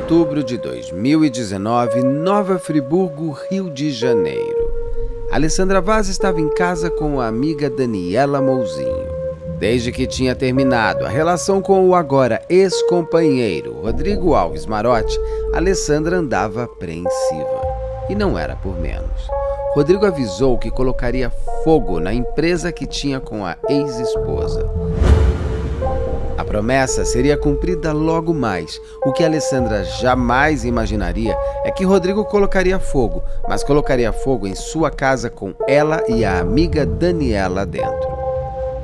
outubro de 2019, Nova Friburgo, Rio de Janeiro. Alessandra Vaz estava em casa com a amiga Daniela Mouzinho. Desde que tinha terminado a relação com o agora ex-companheiro Rodrigo Alves Marotti, Alessandra andava apreensiva. E não era por menos. Rodrigo avisou que colocaria fogo na empresa que tinha com a ex-esposa. A promessa seria cumprida logo mais. O que Alessandra jamais imaginaria é que Rodrigo colocaria fogo, mas colocaria fogo em sua casa com ela e a amiga Daniela dentro.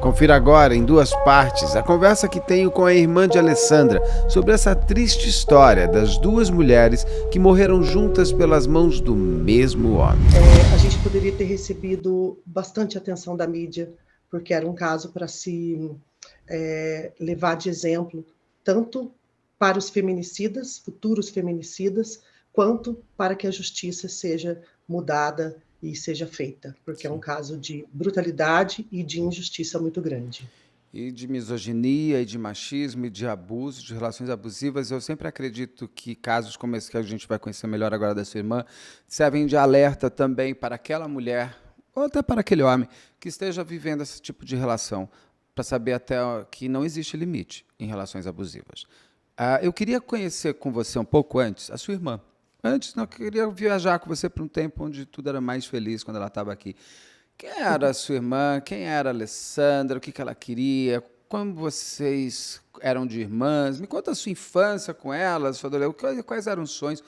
Confira agora, em 2 partes, a conversa que tenho com a irmã de Alessandra sobre essa triste história das 2 mulheres que morreram juntas pelas mãos do mesmo homem. A gente poderia ter recebido bastante atenção da mídia, porque era um caso para se levar de exemplo, tanto para os feminicidas, futuros feminicidas, quanto para que a justiça seja mudada e seja feita, porque é um caso de brutalidade e de injustiça muito grande. E de misoginia, e de machismo, e de abuso, de relações abusivas. Eu sempre acredito que casos como esse que a gente vai conhecer melhor agora da sua irmã, servem de alerta também para aquela mulher, ou até para aquele homem, que esteja vivendo esse tipo de relação, para saber até que não existe limite em relações abusivas. Eu queria conhecer com você um pouco antes a sua irmã. Antes, eu queria viajar com você para um tempo onde tudo era mais feliz, quando ela estava aqui. Quem era a sua irmã? Quem era a Alessandra? O que ela queria? Como vocês eram de irmãs? Me conta a sua infância com ela, sua adolescência. Quais eram os sonhos?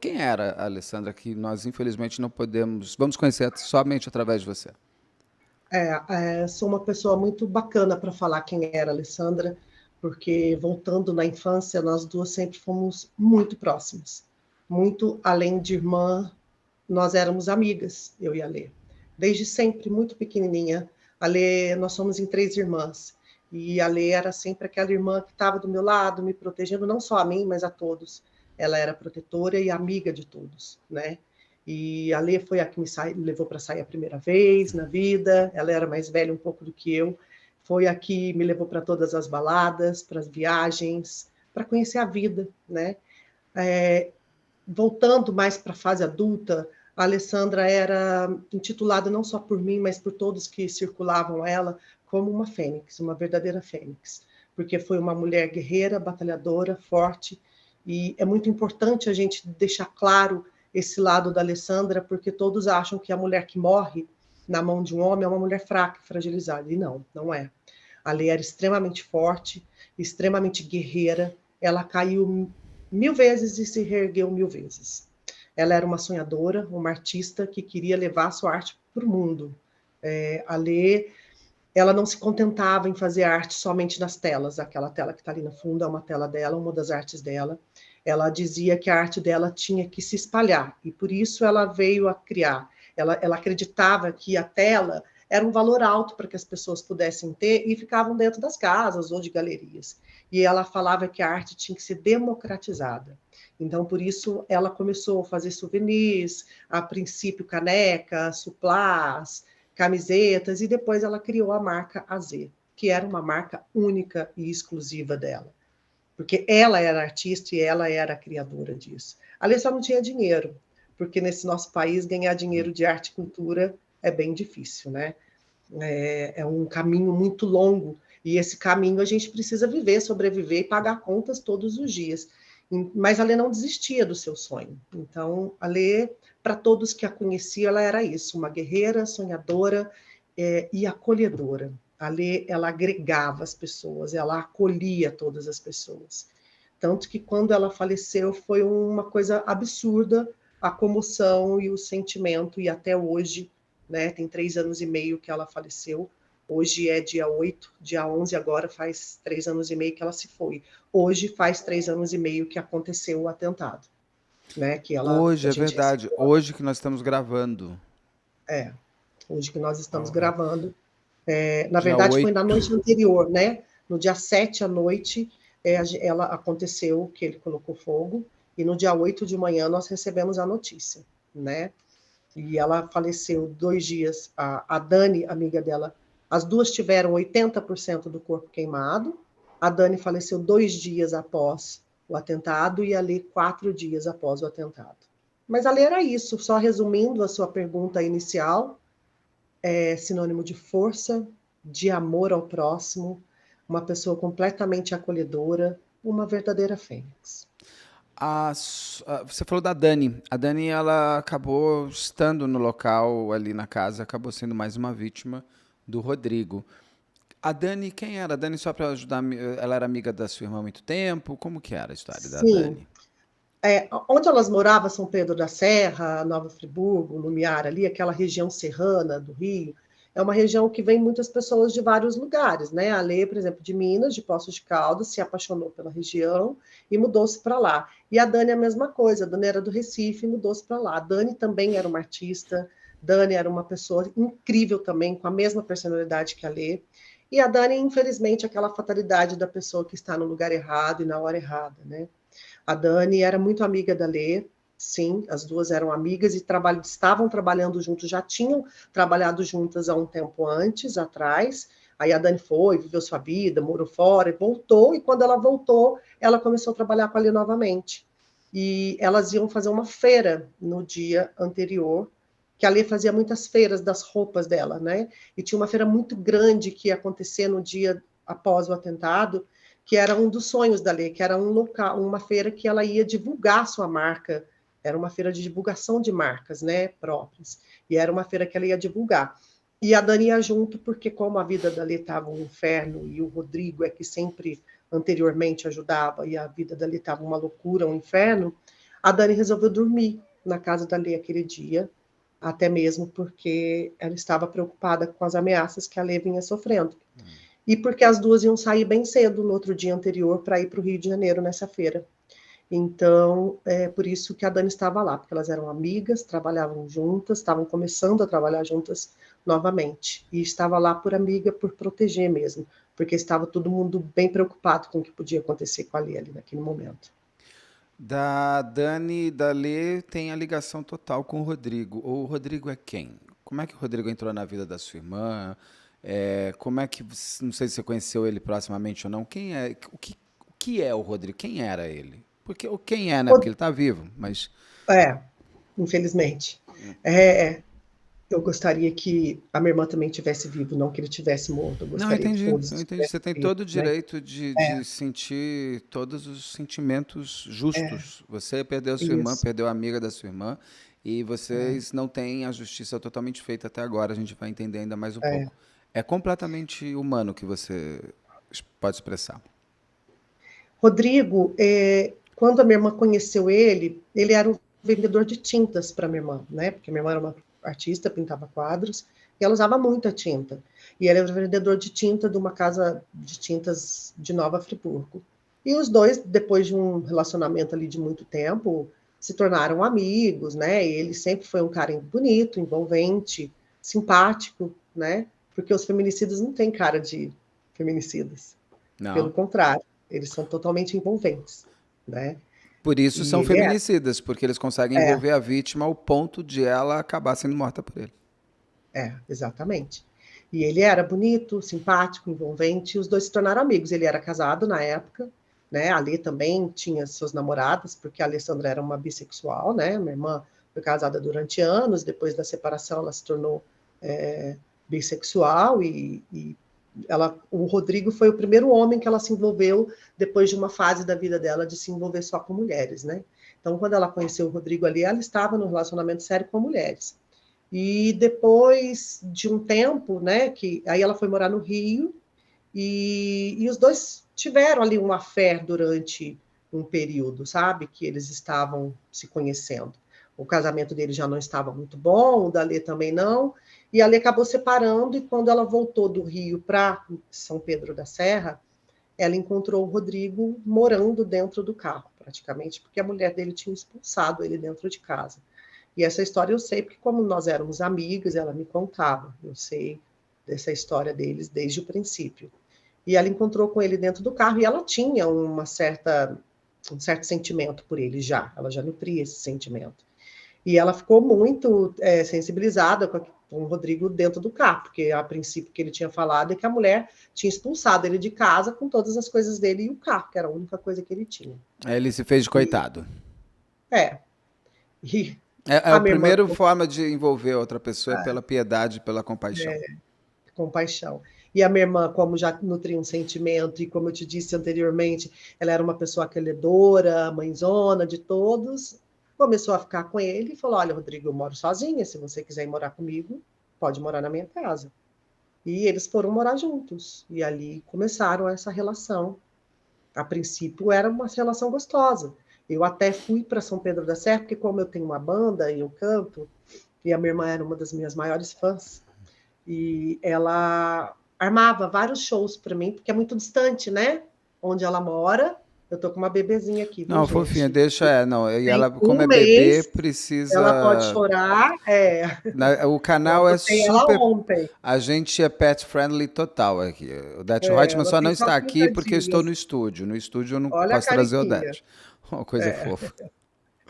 Quem era a Alessandra, que nós, infelizmente, não podemos... Vamos conhecer somente através de você. Sou uma pessoa muito bacana para falar quem era a Alessandra, porque, voltando na infância, nós 2 sempre fomos muito próximas. Muito além de irmã, nós éramos amigas, eu e a Lê. Desde sempre, muito pequenininha. A Lê, nós somos em 3 irmãs. E a Lê era sempre aquela irmã que estava do meu lado, me protegendo, não só a mim, mas a todos. Ela era protetora e amiga de todos, né? E a Lê foi a que me levou para sair a primeira vez na vida. Ela era mais velha um pouco do que eu. Foi a que me levou para todas as baladas, para as viagens, para conhecer a vida, né? Voltando mais para a fase adulta, a Alessandra era intitulada não só por mim, mas por todos que circulavam ela, como uma fênix, uma verdadeira fênix, porque foi uma mulher guerreira, batalhadora, forte, e é muito importante a gente deixar claro esse lado da Alessandra, porque todos acham que a mulher que morre na mão de um homem é uma mulher fraca, fragilizada, e não, não é. A Lê era extremamente forte, extremamente guerreira, ela caiu 1000 vezes e se reergueu 1000 vezes. Ela era uma sonhadora, uma artista que queria levar a sua arte para o mundo. A Lê, ela não se contentava em fazer arte somente nas telas. Aquela tela que está ali no fundo é uma tela dela, uma das artes dela. Ela dizia que a arte dela tinha que se espalhar, e por isso ela veio a criar. Ela acreditava que a tela era um valor alto para que as pessoas pudessem ter e ficavam dentro das casas ou de galerias. E ela falava que a arte tinha que ser democratizada. Então, por isso, ela começou a fazer souvenirs, a princípio canecas, suplás, camisetas, e depois ela criou a marca AZ, que era uma marca única e exclusiva dela. Porque ela era artista e ela era a criadora disso. A Lê só não tinha dinheiro, porque nesse nosso país ganhar dinheiro de arte e cultura é bem difícil, né? É um caminho muito longo, e esse caminho a gente precisa viver, sobreviver e pagar contas todos os dias. Mas a Lê não desistia do seu sonho. Então, a Lê, para todos que a conheciam, ela era isso, uma guerreira, sonhadora e acolhedora. A Lê, ela agregava as pessoas, ela acolhia todas as pessoas. Tanto que quando ela faleceu foi uma coisa absurda, a comoção e o sentimento, e até hoje, né, tem 3 anos e meio que ela faleceu. Hoje é dia 8, dia 11 agora faz 3 anos e meio que ela se foi. Hoje faz 3 anos e meio que aconteceu o atentado, né? Que Hoje, a é gente verdade. recebeu. Hoje que nós estamos gravando. Hoje que nós estamos Uhum. gravando. Na Dia verdade, foi 8. na noite anterior, né? No dia 7 à noite, ela aconteceu que ele colocou fogo, e no dia 8 de manhã nós recebemos a notícia, né? E ela faleceu 2 dias. A Dani, amiga dela, as 2 tiveram 80% do corpo queimado. A Dani faleceu 2 dias após o atentado e a Lê 4 dias após o atentado. Mas a Lê era isso, só resumindo a sua pergunta inicial, é sinônimo de força, de amor ao próximo, uma pessoa completamente acolhedora, uma verdadeira fênix. Você falou da Dani. A Dani, ela acabou estando no local ali na casa, acabou sendo mais uma vítima do Rodrigo. A Dani, quem era? A Dani, só para ajudar, ela era amiga da sua irmã há muito tempo? Como que era a história da Sim, Dani? onde elas moravam, São Pedro da Serra, Nova Friburgo, Lumiar ali, aquela região serrana do Rio, é uma região que vem muitas pessoas de vários lugares, né? A Lê, por exemplo, de Minas, de Poços de Caldas, se apaixonou pela região e mudou-se para lá. E a Dani a mesma coisa, a Dani era do Recife e mudou-se para lá. A Dani também era uma artista, Dani era uma pessoa incrível também, com a mesma personalidade que a Lê. E a Dani, infelizmente, aquela fatalidade da pessoa que está no lugar errado e na hora errada, né? A Dani era muito amiga da Lê, sim, as duas eram amigas e estavam trabalhando juntos, já tinham trabalhado juntas há um tempo antes, atrás. Aí a Dani foi, viveu sua vida, morou fora e voltou. E quando ela voltou, ela começou a trabalhar com a Lê novamente. E elas iam fazer uma feira no dia anterior, que a Lê fazia muitas feiras das roupas dela, né? E tinha uma feira muito grande que ia acontecer no dia após o atentado, que era um dos sonhos da Lê, que era um local, uma feira que ela ia divulgar sua marca, era uma feira de divulgação de marcas, né, próprias, e era uma feira que ela ia divulgar. E a Dani ia junto, porque como a vida da Lê estava um inferno, e o Rodrigo é que sempre anteriormente ajudava, e a vida da Lê estava uma loucura, um inferno, a Dani resolveu dormir na casa da Lê aquele dia, até mesmo porque ela estava preocupada com as ameaças que a Lê vinha sofrendo. E porque as duas iam sair bem cedo no outro dia anterior para ir para o Rio de Janeiro nessa feira. Então, é por isso que a Dani estava lá, porque elas eram amigas, trabalhavam juntas, estavam começando a trabalhar juntas novamente. E estava lá por amiga, por proteger mesmo, porque estava todo mundo bem preocupado com o que podia acontecer com a Lê ali naquele momento. Da Dani, da Lê, tem a ligação total com o Rodrigo. O Rodrigo é quem? Como é que o Rodrigo entrou na vida da sua irmã? Como é que, não sei se você conheceu ele proximamente ou não, quem é, o que é o Rodrigo? Quem era ele? Porque o quem é, né? Porque ele está vivo, mas É, infelizmente. É, eu gostaria que a minha irmã também tivesse vivo, não que ele tivesse morto. Eu não, eu gostaria que entendi, todos eu entendi. tivessem Você tem vivo, todo o né? direito de sentir todos os sentimentos justos. Você perdeu a sua irmã, Isso. perdeu a amiga da sua irmã, e vocês não têm a justiça totalmente feita até agora. A gente vai entender ainda mais um pouco. É completamente humano que você pode expressar. Rodrigo, quando a minha irmã conheceu ele era um vendedor de tintas para minha irmã, né? Porque minha irmã era uma artista, pintava quadros, e ela usava muita tinta. E ele era um vendedor de tinta de uma casa de tintas de Nova Friburgo. E os dois, depois de um relacionamento ali de muito tempo, se tornaram amigos, né? E ele sempre foi um cara bonito, envolvente, simpático, né? Porque os feminicidas não têm cara de feminicidas. Pelo Não. contrário, eles são totalmente envolventes, né? Por isso E são ele feminicidas, porque eles conseguem é, envolver a vítima ao ponto de ela acabar sendo morta por ele. exatamente. E ele era bonito, simpático, envolvente, e os dois se tornaram amigos. Ele era casado na época, né? A Lê também tinha suas namoradas, porque a Alessandra era uma bissexual, né? Minha irmã foi casada durante anos, depois da separação ela se tornou bissexual e o Rodrigo foi o primeiro homem que ela se envolveu depois de uma fase da vida dela de se envolver só com mulheres, né? Então, quando ela conheceu o Rodrigo ali, ela estava no relacionamento sério com mulheres. E depois de um tempo, né, que aí ela foi morar no Rio e os dois tiveram ali uma fé durante um período, sabe, que eles estavam se conhecendo. O casamento dele já não estava muito bom, o da Lê também não, e a Lê acabou separando, e quando ela voltou do Rio para São Pedro da Serra, ela encontrou o Rodrigo morando dentro do carro, praticamente, porque a mulher dele tinha expulsado ele dentro de casa. E essa história eu sei porque, como nós éramos amigas, ela me contava. Eu sei dessa história deles desde o princípio. E ela encontrou com ele dentro do carro e ela tinha um certo sentimento por ele já. Ela já nutria esse sentimento. E ela ficou muito sensibilizada com com o Rodrigo dentro do carro, porque a princípio que ele tinha falado é que a mulher tinha expulsado ele de casa com todas as coisas dele e o carro, que era a única coisa que ele tinha. Aí ele se fez de E, coitado. é, e É a a minha irmã primeira forma de envolver outra pessoa é pela piedade, pela compaixão. com paixão. E a minha irmã, como já nutria um sentimento, e como eu te disse anteriormente, ela era uma pessoa acolhedora, mãezona de todos, começou a ficar com ele e falou: Olha, Rodrigo, eu moro sozinha, se você quiser ir morar comigo, pode morar na minha casa. E eles foram morar juntos. E ali começaram essa relação. A princípio era uma relação gostosa. Eu até fui para São Pedro da Serra, porque como eu tenho uma banda e eu canto, e a minha irmã era uma das minhas maiores fãs, e ela armava vários shows para mim, porque é muito distante, né? Onde ela mora. Eu tô com uma bebezinha aqui, viu, Não, fofinha, gente? deixa, não. E Tem ela, como um é bebê, mês, precisa. ela pode chorar. O Eu canal é adotei ela super. ontem. A gente é pet friendly total aqui. O Det Reutemann Ela só não tem só está aqui 30 porque eu estou dias. no estúdio. No estúdio eu não Olha a posso trazer o cariquinha. Det. Uma coisa fofa.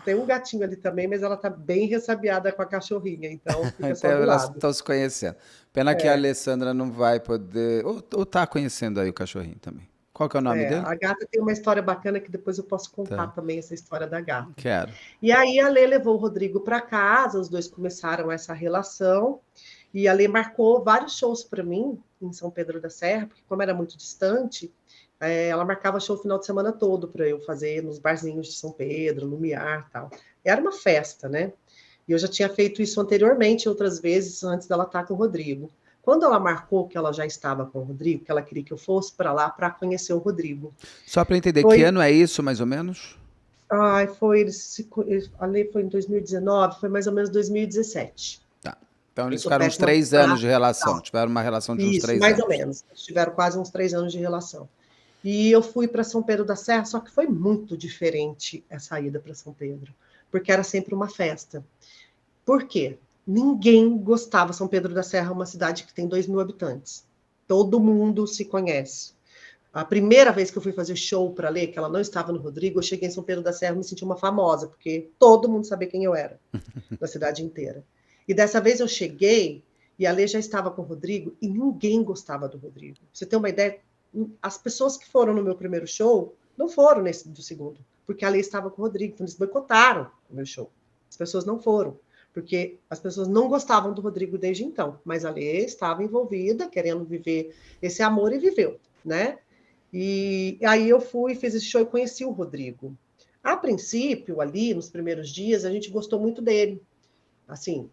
Tem um gatinho ali também, mas ela tá bem ressabiada com a cachorrinha, então fica só Então do elas lado. estão se conhecendo. Pena que a Alessandra não vai poder. Ou tá conhecendo aí o cachorrinho também. Qual que é o nome dele? A gata tem uma história bacana que depois eu posso contar Tá. também essa história da gata. Quero. E aí a Lê levou o Rodrigo para casa, os dois começaram essa relação, e a Lê marcou vários shows para mim em São Pedro da Serra, porque como era muito distante, ela marcava show o final de semana todo para eu fazer nos barzinhos de São Pedro, no Miar, tal. Era uma festa, né? E eu já tinha feito isso anteriormente, outras vezes, antes dela estar com o Rodrigo. Quando ela marcou que ela já estava com o Rodrigo, que ela queria que eu fosse para lá para conhecer o Rodrigo. Só para entender, que Foi, ano é isso, mais ou menos? a lei foi em 2019, foi mais ou menos 2017. Tá. Então Eu eles sou ficaram uns péssima 3 anos para de relação. datas. Tiveram uma relação de uns Isso, 3 mais ou anos. menos. Eles tiveram quase uns 3 anos de relação. E eu fui para São Pedro da Serra, só que foi muito diferente essa ida para São Pedro, porque era sempre uma festa. Por quê? Ninguém gostava. São Pedro da Serra é uma cidade que tem 2.000 habitantes. Todo mundo se conhece. A primeira vez que eu fui fazer show para ler, que ela não estava no Rodrigo, eu cheguei em São Pedro da Serra e me senti uma famosa, porque todo mundo sabia quem eu era, na cidade inteira. E dessa vez eu cheguei e a Lê já estava com o Rodrigo e ninguém gostava do Rodrigo. Pra você ter uma ideia, as pessoas que foram no meu primeiro show não foram nesse do segundo, porque a Lê estava com o Rodrigo, então eles boicotaram o meu show. As pessoas não foram, porque as pessoas não gostavam do Rodrigo desde então, mas a Lê estava envolvida, querendo viver esse amor e viveu, né? E aí eu fui, fiz esse show e conheci o Rodrigo. A princípio, ali, nos primeiros dias, a gente gostou muito dele. Assim,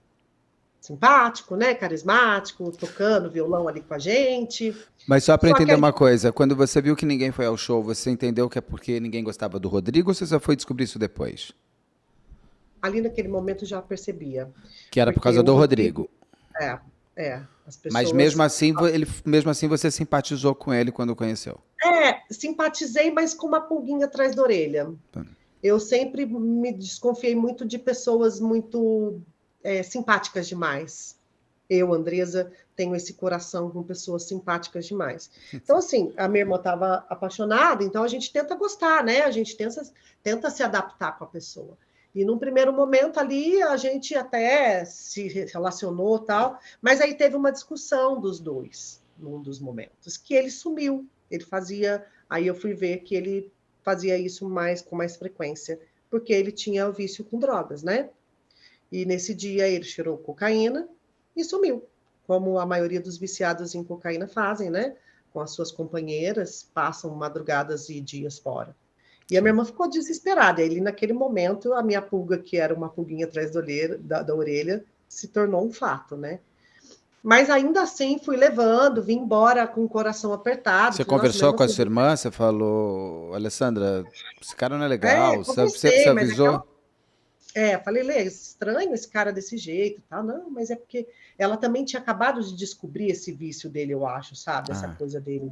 simpático, né? Carismático, tocando violão ali com a gente. Mas só para Só que entender ali, uma coisa, quando você viu que ninguém foi ao show, você entendeu que é porque ninguém gostava do Rodrigo ou você só foi descobrir isso depois? ali naquele momento eu já percebia. Que era por Porque causa o do Rodrigo, Rodrigo. as Mas pessoas... mesmo assim você simpatizou com ele quando o conheceu. Simpatizei, mas com uma pulguinha atrás da orelha. Eu sempre me desconfiei muito de pessoas muito simpáticas demais. Eu, Andresa, tenho esse coração com pessoas simpáticas demais. Então, assim, a minha irmã estava apaixonada, então a gente tenta gostar, né? A gente tenta se adaptar com a pessoa. E num primeiro momento ali, a gente até se relacionou e tal, mas aí teve uma discussão dos dois, num dos momentos, que ele sumiu. Ele fazia... Aí eu fui ver que ele fazia isso com mais frequência, porque ele tinha o vício com drogas, né? E nesse dia ele cheirou cocaína e sumiu, como a maioria dos viciados em cocaína fazem, né? Com as suas companheiras, passam madrugadas e dias fora. E a minha irmã ficou desesperada. E ali, naquele momento, a minha pulga, que era uma pulguinha atrás da orelha, se tornou um fato, né? Mas ainda assim, fui levando, vim embora com o coração apertado. Você Falei, nossa, conversou mesmo com a assim, sua irmã, você falou, Alessandra, esse cara não é legal, você conversei, mas avisou? falei, Lê, estranho esse cara desse jeito, tá? Não, mas é porque ela também tinha acabado de descobrir esse vício dele, eu acho, sabe? Essa coisa dele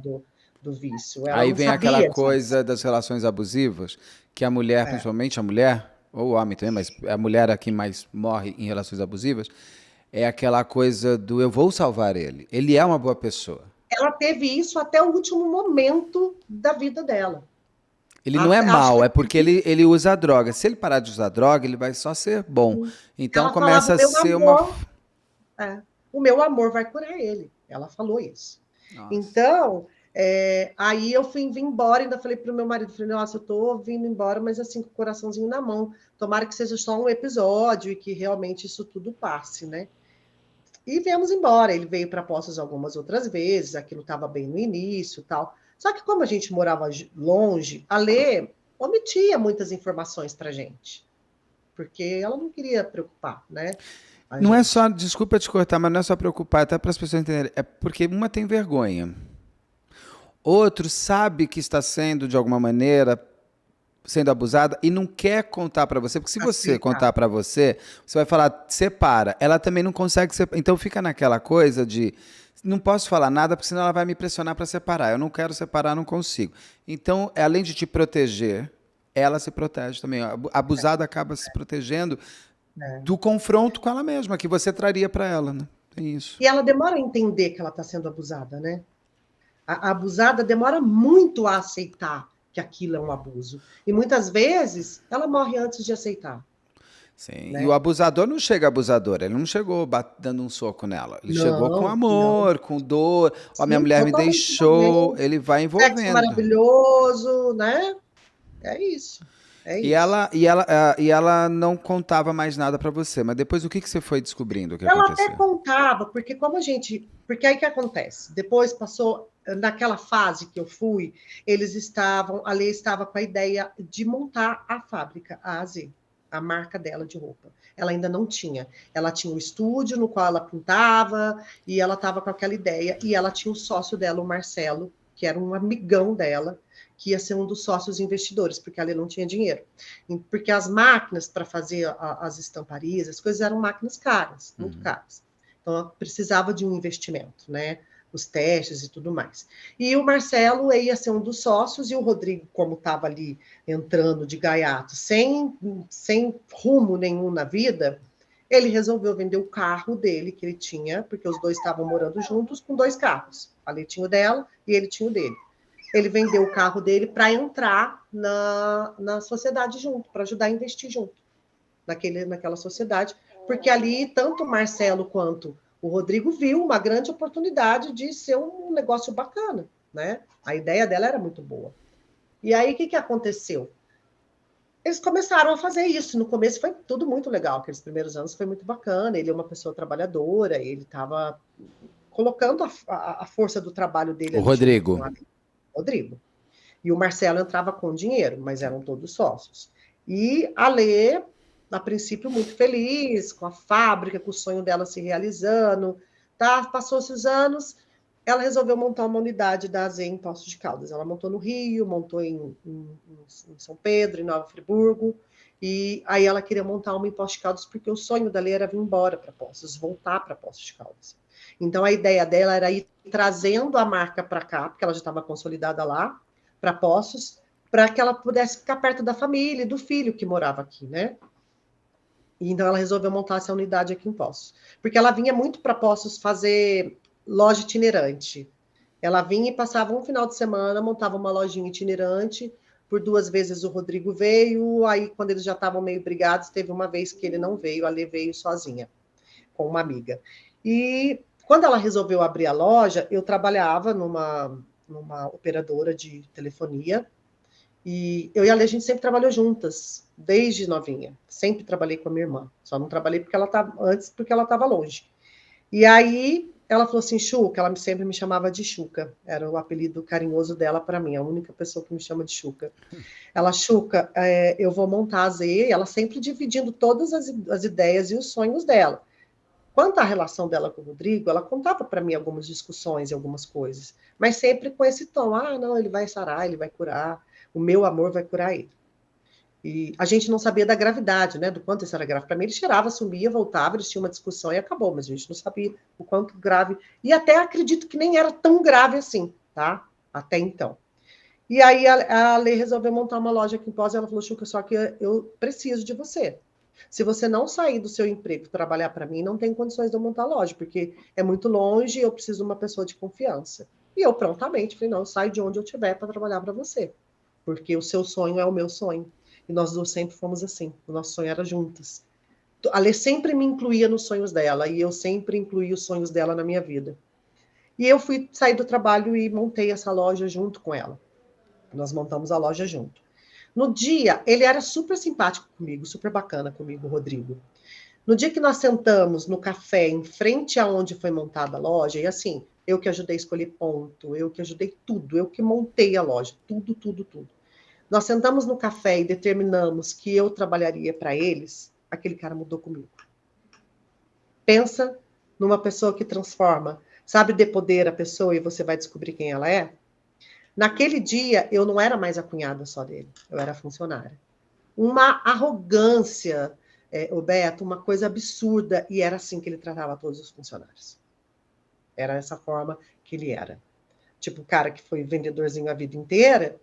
do vício. Ela Aí não vem aquela sabia coisa disso. das relações abusivas, que a mulher, É. principalmente a mulher, ou o homem também, mas a mulher é quem mais morre em relações abusivas, é aquela coisa do eu vou salvar ele. Ele é uma boa pessoa. Ela teve isso até o último momento da vida dela. Ele não é Acho mal, que é porque ele usa droga. Se ele parar de usar droga, ele vai só ser bom. Então ela falava, começa a meu ser uma. amor, o meu amor vai curar ele. Ela falou isso. Nossa. Então, aí eu vim embora, ainda falei para o meu marido, falei, nossa, eu estou vindo embora, mas assim, com o coraçãozinho na mão. Tomara que seja só um episódio e que realmente isso tudo passe, né? E viemos embora. Ele veio para Poços algumas outras vezes, aquilo estava bem no início, tal. Só que como a gente morava longe, a Lê omitia muitas informações para gente, porque ela não queria preocupar, né? A Não é só, gente. desculpa te cortar, mas não é só preocupar, até para as pessoas entenderem. É porque uma tem vergonha. Outro sabe que está sendo, de alguma maneira, sendo abusada e não quer contar para você, porque se você Aceitar. contar para você, você vai falar, separa. Ela também não consegue separar. Então fica naquela coisa de não posso falar nada, porque senão ela vai me pressionar para separar. Eu não quero separar, não consigo. Então, além de te proteger, ela se protege também. A abusada acaba se protegendo É. do confronto com ela mesma, que você traria para ela, né? Tem isso. E ela demora a entender que ela está sendo abusada, né? A abusada demora muito a aceitar que aquilo é um abuso. E muitas vezes ela morre antes de aceitar, Sim. E o né? abusador não chega abusador, ele não chegou dando um soco nela. Ele chegou com Não, não. amor, com dor. Ó, minha Sim, mulher me totalmente deixou. diferente. Ele vai Sexo envolvendo. maravilhoso, né? É isso. É E isso. ela não contava mais nada pra você. Mas depois o que que você foi descobrindo que Ela até acontecia? contava, porque como a gente. Porque aí que acontece? Depois passou, naquela fase que eu fui, eles estavam, a Lei estava com a ideia de montar a fábrica, a AZ, a marca dela de roupa. Ela ainda não tinha. Ela tinha um estúdio no qual ela pintava, e ela estava com aquela ideia, e ela tinha o sócio dela, o Marcelo, que era um amigão dela, que ia ser um dos sócios investidores, porque a Lei não tinha dinheiro. Porque as máquinas para fazer as estamparias, as coisas eram máquinas caras, muito caras. Então, ela precisava de um investimento, né? Os testes e tudo mais. E o Marcelo ia ser um dos sócios, e o Rodrigo, como estava ali entrando de gaiato, sem rumo nenhum na vida, ele resolveu vender o carro dele, que ele tinha, porque os dois estavam morando juntos, com 2 carros. A Lê tinha o dela e ele tinha o dele. Ele vendeu o carro dele para entrar na sociedade junto, para ajudar a investir junto naquela sociedade, porque ali tanto o Marcelo quanto o Rodrigo viu uma grande oportunidade de ser um negócio bacana, né? A ideia dela era muito boa. E aí, o que aconteceu? Eles começaram a fazer isso. No começo foi tudo muito legal, aqueles primeiros anos foi muito bacana. Ele é uma pessoa trabalhadora, ele estava colocando a força do trabalho dele O ali junto Rodrigo. com o Rodrigo. E o Marcelo entrava com dinheiro, mas eram todos sócios. E a Lê, a princípio, muito feliz com a fábrica, com o sonho dela se realizando. Tá? Passou-se os anos, ela resolveu montar uma unidade da AZ em Poços de Caldas. Ela montou no Rio, montou em São Pedro, em Nova Friburgo. E aí ela queria montar uma em Poços de Caldas, porque o sonho da Lê era vir embora para Poços, voltar para Poços de Caldas. Então a ideia dela era ir trazendo a marca para cá, porque ela já estava consolidada lá, para Poços, para que ela pudesse ficar perto da família e do filho que morava aqui, né? E então ela resolveu montar essa unidade aqui em Poços. Porque ela vinha muito para Poços fazer loja itinerante. Ela vinha e passava um final de semana, montava uma lojinha itinerante. Por 2 vezes o Rodrigo veio, aí quando eles já estavam meio brigados, teve uma vez que ele não veio, a Lê veio sozinha, com uma amiga. E quando ela resolveu abrir a loja, eu trabalhava numa operadora de telefonia, e eu e a Lê, a gente sempre trabalhou juntas, desde novinha. Sempre trabalhei com a minha irmã. Só não trabalhei porque ela estava antes, porque ela estava longe. E aí ela falou assim, Chuca, ela sempre me chamava de Chuca. Era o apelido carinhoso dela para mim, a única pessoa que me chama de Chuca. Ela, Chuca, eu vou montar a Z, ela sempre dividindo todas as ideias e os sonhos dela. Quanto à relação dela com o Rodrigo, ela contava para mim algumas discussões e algumas coisas, mas sempre com esse tom: ah, não, ele vai sarar, ele vai curar, o meu amor vai curar ele. E a gente não sabia da gravidade, né? Do quanto isso era grave. Para mim, ele cheirava, sumia, voltava, eles tinham uma discussão e acabou, mas a gente não sabia o quanto grave. E até acredito que nem era tão grave assim, tá? Até então. E aí a Lei resolveu montar uma loja aqui em Pós e ela falou, Chuca, só que eu preciso de você. Se você não sair do seu emprego e trabalhar para mim, não tem condições de eu montar a loja, porque é muito longe e eu preciso de uma pessoa de confiança. E eu prontamente falei, não, eu saio de onde eu estiver para trabalhar para você, porque o seu sonho é o meu sonho. E nós duas sempre fomos assim, o nosso sonho era juntas. A Lê sempre me incluía nos sonhos dela, e eu sempre incluí os sonhos dela na minha vida. E eu fui sair do trabalho e montei essa loja junto com ela. Nós montamos a loja junto. No dia, ele era super simpático comigo, super bacana comigo, o Rodrigo. No dia que nós sentamos no café, em frente aonde foi montada a loja, e assim, eu que ajudei a escolher ponto, eu que ajudei tudo, eu que montei a loja, tudo, tudo, tudo. Nós sentamos no café e determinamos que eu trabalharia para eles, aquele cara mudou comigo. Pensa numa pessoa que transforma. Sabe depoder a pessoa e você vai descobrir quem ela é? Naquele dia, eu não era mais a cunhada só dele, eu era funcionária. Uma arrogância, o Beto, uma coisa absurda, e era assim que ele tratava todos os funcionários. Era essa forma que ele era. Tipo, o cara que foi vendedorzinho a vida inteira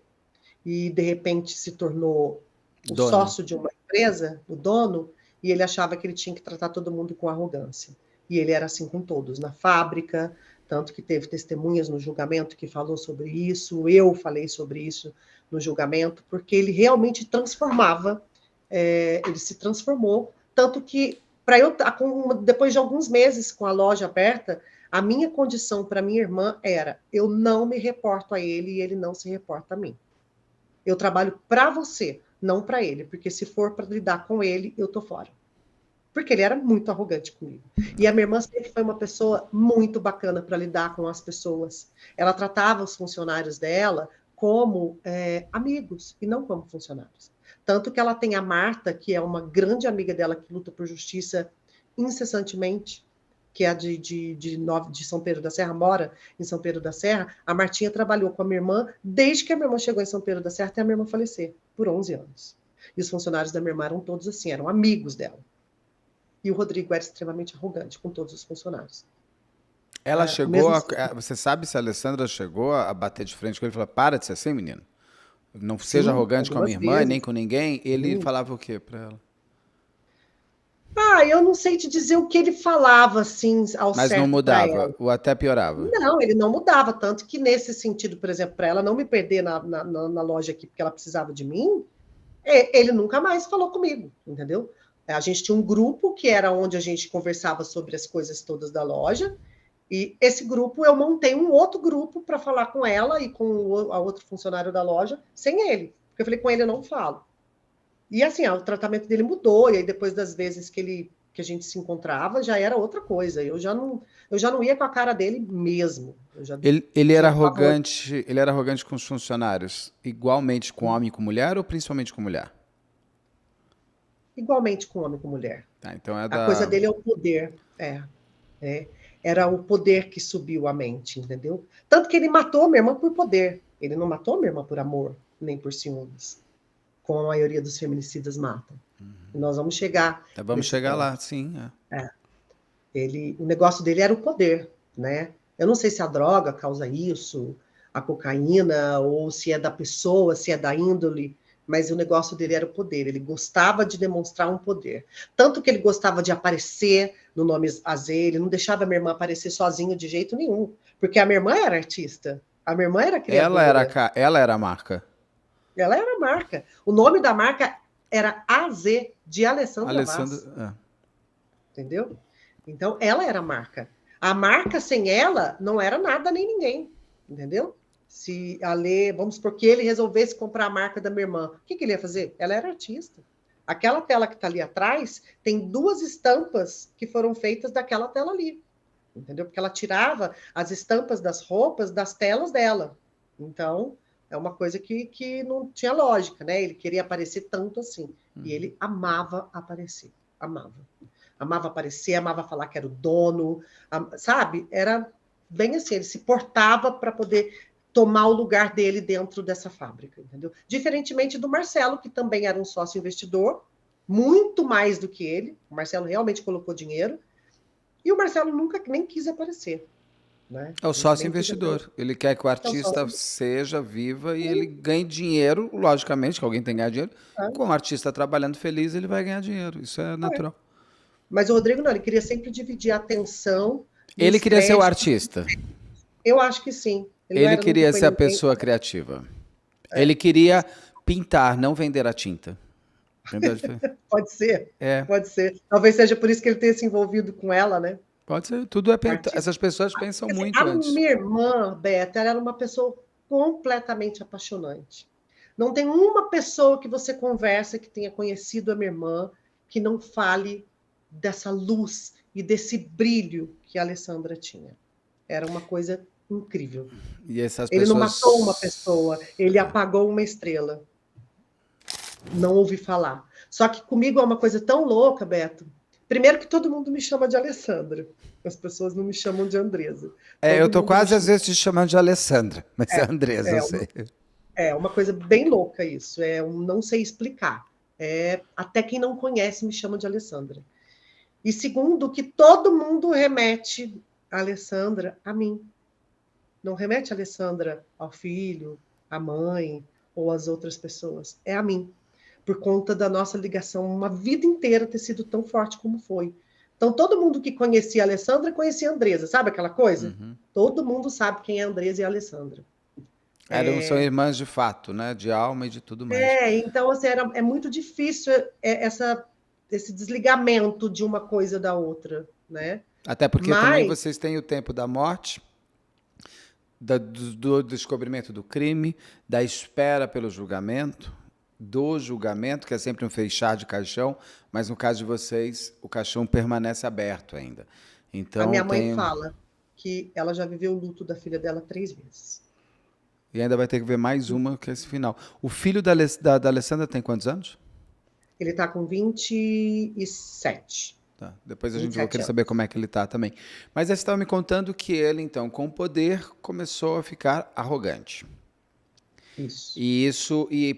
e, de repente, se tornou o sócio de uma empresa, o dono, e ele achava que ele tinha que tratar todo mundo com arrogância. E ele era assim com todos, na fábrica, tanto que teve testemunhas no julgamento que falou sobre isso, eu falei sobre isso no julgamento, porque ele realmente transformava, ele se transformou, tanto que, para eu, depois de alguns meses com a loja aberta, a minha condição para minha irmã era, eu não me reporto a ele e ele não se reporta a mim. Eu trabalho para você, não para ele, porque se for para lidar com ele, eu tô fora. Porque ele era muito arrogante comigo. E a minha irmã sempre foi uma pessoa muito bacana para lidar com as pessoas. Ela tratava os funcionários dela como amigos e não como funcionários. Tanto que ela tem a Marta, que é uma grande amiga dela que luta por justiça incessantemente, que é de São Pedro da Serra, mora em São Pedro da Serra. A Martinha trabalhou com a minha irmã desde que a minha irmã chegou em São Pedro da Serra até a minha irmã falecer, por 11 anos. E os funcionários da minha irmã eram todos assim, eram amigos dela. E o Rodrigo era extremamente arrogante com todos os funcionários. Ela chegou você sabe se a Alessandra chegou a bater de frente com ele e falar, para de ser assim, menino? Não seja arrogante com a minha irmã, nem com ninguém. Ele falava o quê para ela? Eu não sei te dizer o que ele falava, assim, ao certo. Mas não mudava, ou até piorava? Não, ele não mudava, tanto que nesse sentido, por exemplo, para ela não me perder na loja aqui, porque ela precisava de mim, ele nunca mais falou comigo, entendeu? A gente tinha um grupo que era onde a gente conversava sobre as coisas todas da loja, e esse grupo eu montei um outro grupo para falar com ela e com a outro funcionário da loja, sem ele, porque eu falei, com ele eu não falo. E assim, o tratamento dele mudou, e aí depois das vezes que a gente se encontrava, já era outra coisa. Eu já não ia com a cara dele mesmo. Ele era arrogante com os funcionários, igualmente com homem e com mulher, ou principalmente com mulher? Igualmente com homem e com mulher. Tá, então A coisa dele é o poder. Era o poder que subiu a mente, entendeu? Tanto que ele matou minha irmã por poder. Ele não matou minha irmã por amor, nem por ciúmes, como a maioria dos feminicidas matam. E nós vamos chegar. Então, vamos chegar ponto. Lá, sim. O negócio dele era o poder, né? Eu não sei se a droga causa isso, a cocaína, ou se é da pessoa, se é da índole, mas o negócio dele era o poder. Ele gostava de demonstrar um poder. Tanto que ele gostava de aparecer no Nome AZ, ele não deixava a minha irmã aparecer sozinha de jeito nenhum, porque a minha irmã era artista, a minha irmã era criadora. Ela era a marca. Ela era a marca. O nome da marca era AZ, de Alessandra Vaz. Entendeu? Então, ela era a marca. A marca, sem ela, não era nada nem ninguém. Entendeu? Se a Lê, vamos supor que ele resolvesse comprar a marca da minha irmã, o que ele ia fazer? Ela era artista. Aquela tela que está ali atrás tem 2 estampas que foram feitas daquela tela ali. Entendeu? Porque ela tirava as estampas das roupas das telas dela. Então, é uma coisa que não tinha lógica, né? Ele queria aparecer tanto assim. E ele amava aparecer. Amava. Amava aparecer, amava falar que era o dono. Sabe? Era bem assim, ele se portava para poder tomar o lugar dele dentro dessa fábrica, entendeu? Diferentemente do Marcelo, que também era um sócio investidor, muito mais do que ele. O Marcelo realmente colocou dinheiro. E o Marcelo nunca nem quis aparecer. Né? É o sócio investidor. Ele quer que o artista seja viva e ele ganhe dinheiro, logicamente, que alguém tem que ganhar dinheiro. Com o artista trabalhando feliz, ele vai ganhar dinheiro. Isso é natural. Mas o Rodrigo não, ele queria sempre dividir a atenção. Ele queria ser o artista. Eu acho que sim. Ele queria ser a pessoa criativa. Ele queria pintar, não vender a tinta. Pode ser, pode ser. Talvez seja por isso que ele tenha se envolvido com ela, né? Pode ser, essas pessoas pensam muito antes. A minha irmã, Beta, ela era uma pessoa completamente apaixonante. Não tem uma pessoa que você conversa que tenha conhecido a minha irmã que não fale dessa luz e desse brilho que a Alessandra tinha. Era uma coisa incrível. E essas ele pessoas... não matou uma pessoa, ele apagou uma estrela. Não ouvi falar. Só que comigo é uma coisa tão louca, Beto. Primeiro que todo mundo me chama de Alessandra. As pessoas não me chamam de Andresa. Eu tô quase às vezes te chamando de Alessandra, mas é Andresa, eu sei. É uma coisa bem louca isso. Não sei explicar. Até quem não conhece me chama de Alessandra. E segundo, que todo mundo remete a Alessandra a mim. Não remete a Alessandra ao filho, à mãe ou às outras pessoas. É a mim. Por conta da nossa ligação, uma vida inteira ter sido tão forte como foi. Então, todo mundo que conhecia a Alessandra, conhecia a Andresa. Sabe aquela coisa? Uhum. Todo mundo sabe quem é a Andresa e a Alessandra. São irmãs de fato, né? De alma e de tudo mais. Então, assim, é muito difícil esse desligamento de uma coisa da outra, né? Até porque também vocês têm o tempo da morte, do descobrimento do crime, da espera pelo julgamento, do julgamento, que é sempre um fechar de caixão, mas no caso de vocês, o caixão permanece aberto ainda. Então, a minha mãe fala que ela já viveu o luto da filha dela 3 vezes. E ainda vai ter que ver mais uma que esse final. O filho da Alessandra tem quantos anos? Ele está com 27. Tá. Depois a gente vai querer saber como é que ele está também. Mas você estava me contando que ele, então, com o poder, começou a ficar arrogante. Isso. E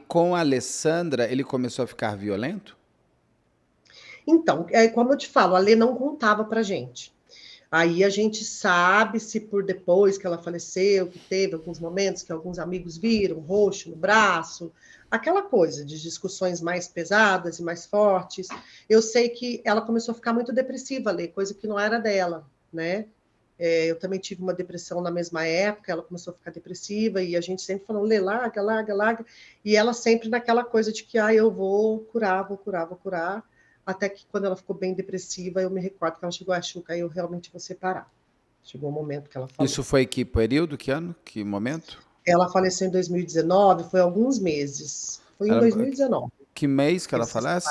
com a Alessandra, ele começou a ficar violento? Então, como eu te falo, a Lê não contava pra gente. Aí a gente sabe se por depois que ela faleceu, que teve alguns momentos que alguns amigos viram, roxo no braço, aquela coisa de discussões mais pesadas e mais fortes. Eu sei que ela começou a ficar muito depressiva, Lê, coisa que não era dela, né? Eu também tive uma depressão na mesma época, ela começou a ficar depressiva e a gente sempre falou, Lê, larga, larga, larga. E ela sempre naquela coisa de que, eu vou curar, vou curar, vou curar. Até que quando ela ficou bem depressiva, eu me recordo que ela chegou a Xuca, eu realmente vou separar. Chegou um momento que ela falou. Isso foi que período, que ano, que momento? Ela faleceu em 2019, foi alguns meses. Foi em 2019. Que mês que ela falece?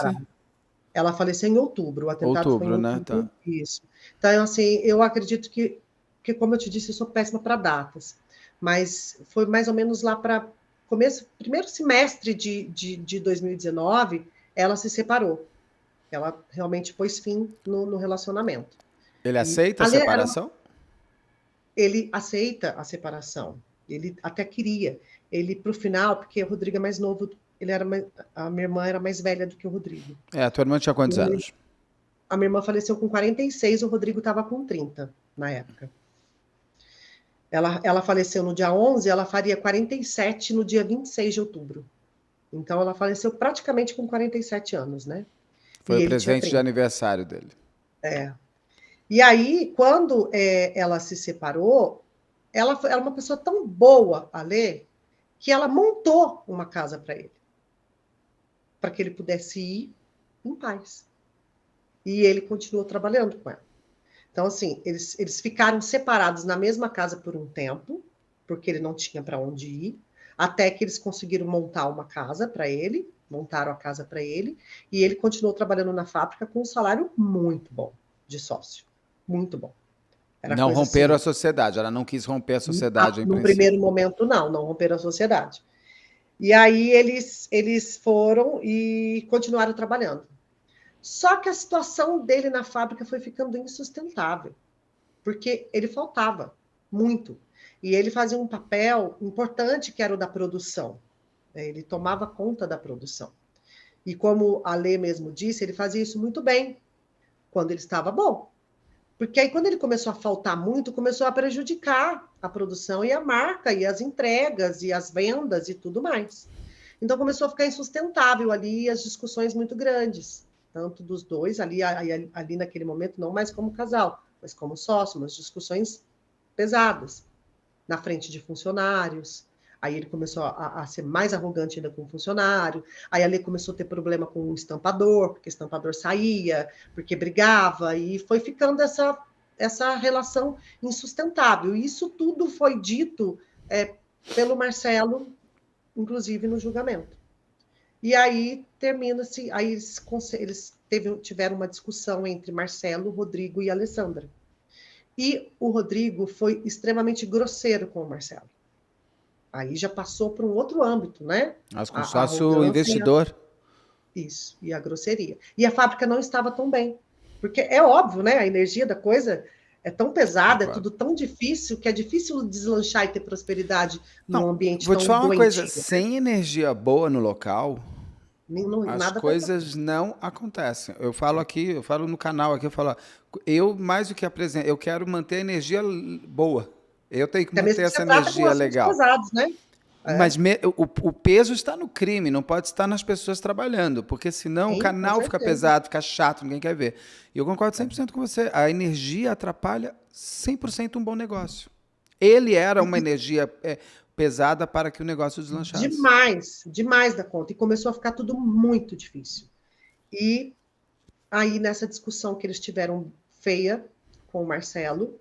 Ela faleceu em outubro, o atentado foi em outubro. Né? Tá. Isso. Então, assim, eu acredito que, como eu te disse, eu sou péssima para datas. Mas foi mais ou menos lá para primeiro semestre de 2019, ela se separou. Ela realmente pôs fim no relacionamento. Ele aceita a separação? Ele aceita a separação. Ele até queria. Ele, pro final, porque o Rodrigo é mais novo, a minha irmã era mais velha do que o Rodrigo. A tua irmã tinha quantos anos? A minha irmã faleceu com 46, o Rodrigo estava com 30 na época. Ela faleceu no dia 11, ela faria 47 no dia 26 de outubro. Então, ela faleceu praticamente com 47 anos, né? Foi o presente de aniversário dele. E aí, quando ela se separou, ela era uma pessoa tão boa, a Lê, que ela montou uma casa para ele. Para que ele pudesse ir em paz. E ele continuou trabalhando com ela. Então, assim, eles ficaram separados na mesma casa por um tempo, porque ele não tinha para onde ir, até que eles conseguiram montar uma casa para ele, montaram a casa para ele, e ele continuou trabalhando na fábrica com um salário muito bom de sócio. Muito bom. Não romperam a sociedade, ela não quis romper a sociedade em princípio. No primeiro momento, não romperam a sociedade. E aí eles foram e continuaram trabalhando. Só que a situação dele na fábrica foi ficando insustentável, porque ele faltava muito. E ele fazia um papel importante, que era o da produção. Ele tomava conta da produção. E como a Lê mesmo disse, ele fazia isso muito bem, quando ele estava bom. Porque aí, quando ele começou a faltar muito, começou a prejudicar a produção e a marca, e as entregas, e as vendas, e tudo mais. Então, começou a ficar insustentável ali, as discussões muito grandes, tanto dos dois, ali naquele momento, não mais como casal, mas como sócio, umas discussões pesadas, na frente de funcionários. Aí ele começou a ser mais arrogante ainda com o funcionário. Aí a Lê começou a ter problema com o estampador, porque o estampador saía, porque brigava, e foi ficando essa relação insustentável. E isso tudo foi dito pelo Marcelo, inclusive no julgamento. E aí termina-se, aí eles tiveram uma discussão entre Marcelo, Rodrigo e Alessandra. E o Rodrigo foi extremamente grosseiro com o Marcelo. Aí já passou para um outro âmbito, né? Mas com sócio investidor. Isso, e a grosseria. E a fábrica não estava tão bem. Porque é óbvio, né? A energia da coisa é tão pesada, é tudo tão difícil, que é difícil deslanchar e ter prosperidade num ambiente tão doentio. Vou te falar uma coisa, sem energia boa no local, as coisas não acontecem. Eu falo aqui, eu falo no canal aqui, eu mais do que apresentar, eu quero manter a energia boa. Eu tenho que manter essa energia legal. Pesados, né? Mas o peso está no crime, não pode estar nas pessoas trabalhando, porque senão o canal fica pesado, fica chato, ninguém quer ver. E eu concordo 100% com você. A energia atrapalha 100% um bom negócio. Ele era uma energia pesada para que o negócio deslanchasse. Demais da conta. E começou a ficar tudo muito difícil. E aí, nessa discussão que eles tiveram feia com o Marcelo,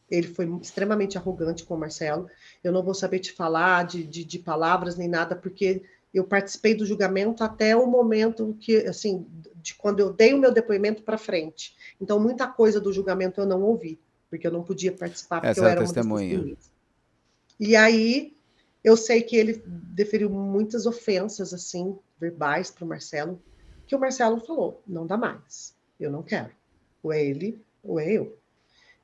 ele foi extremamente arrogante com o Marcelo. Eu não vou saber te falar de palavras nem nada, porque eu participei do julgamento até o momento que, assim, de quando eu dei o meu depoimento para frente. Então, muita coisa do julgamento eu não ouvi, porque eu não podia participar, porque eu era uma testemunha. E aí, eu sei que ele deferiu muitas ofensas, assim, verbais para o Marcelo, que o Marcelo falou, não dá mais, eu não quero. Ou é ele, ou é eu.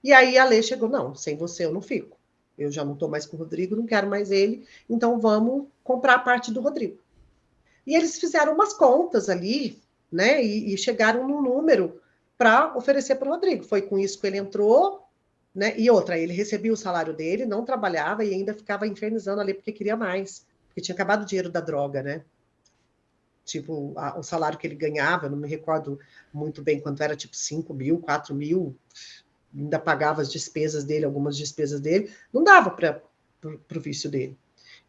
E aí a Lê chegou, não, sem você eu não fico. Eu já não estou mais com o Rodrigo, não quero mais ele, então vamos comprar a parte do Rodrigo. E eles fizeram umas contas ali, né, e chegaram num número para oferecer para o Rodrigo. Foi com isso que ele entrou, né, e outra, ele recebia o salário dele, não trabalhava e ainda ficava infernizando ali porque queria mais, porque tinha acabado o dinheiro da droga, né. Tipo, o salário que ele ganhava, eu não me recordo muito bem quanto era, tipo 5 mil, 4 mil, ainda pagava as despesas dele, algumas despesas dele, não dava para o vício dele.